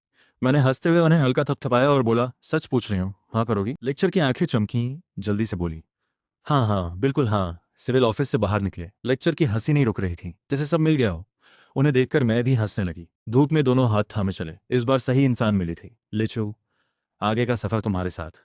मैंने हंसते हुए उन्हें हल्का थपथपाया और बोला, सच पूछ रही हूँ, हाँ करोगी? लेक्चर की आंखें चमकी, जल्दी से बोली, हाँ हाँ बिल्कुल हाँ। सिविल ऑफिस से बाहर निकले। लेक्चर की हंसी नहीं रुक रही थी, जैसे सब मिल गया हो। उन्हें देखकर मैं भी हंसने लगी। धूप में दोनों हाथ थामे चले। इस बार सही इंसान मिली थी। लिचू, आगे का सफर तुम्हारे साथ।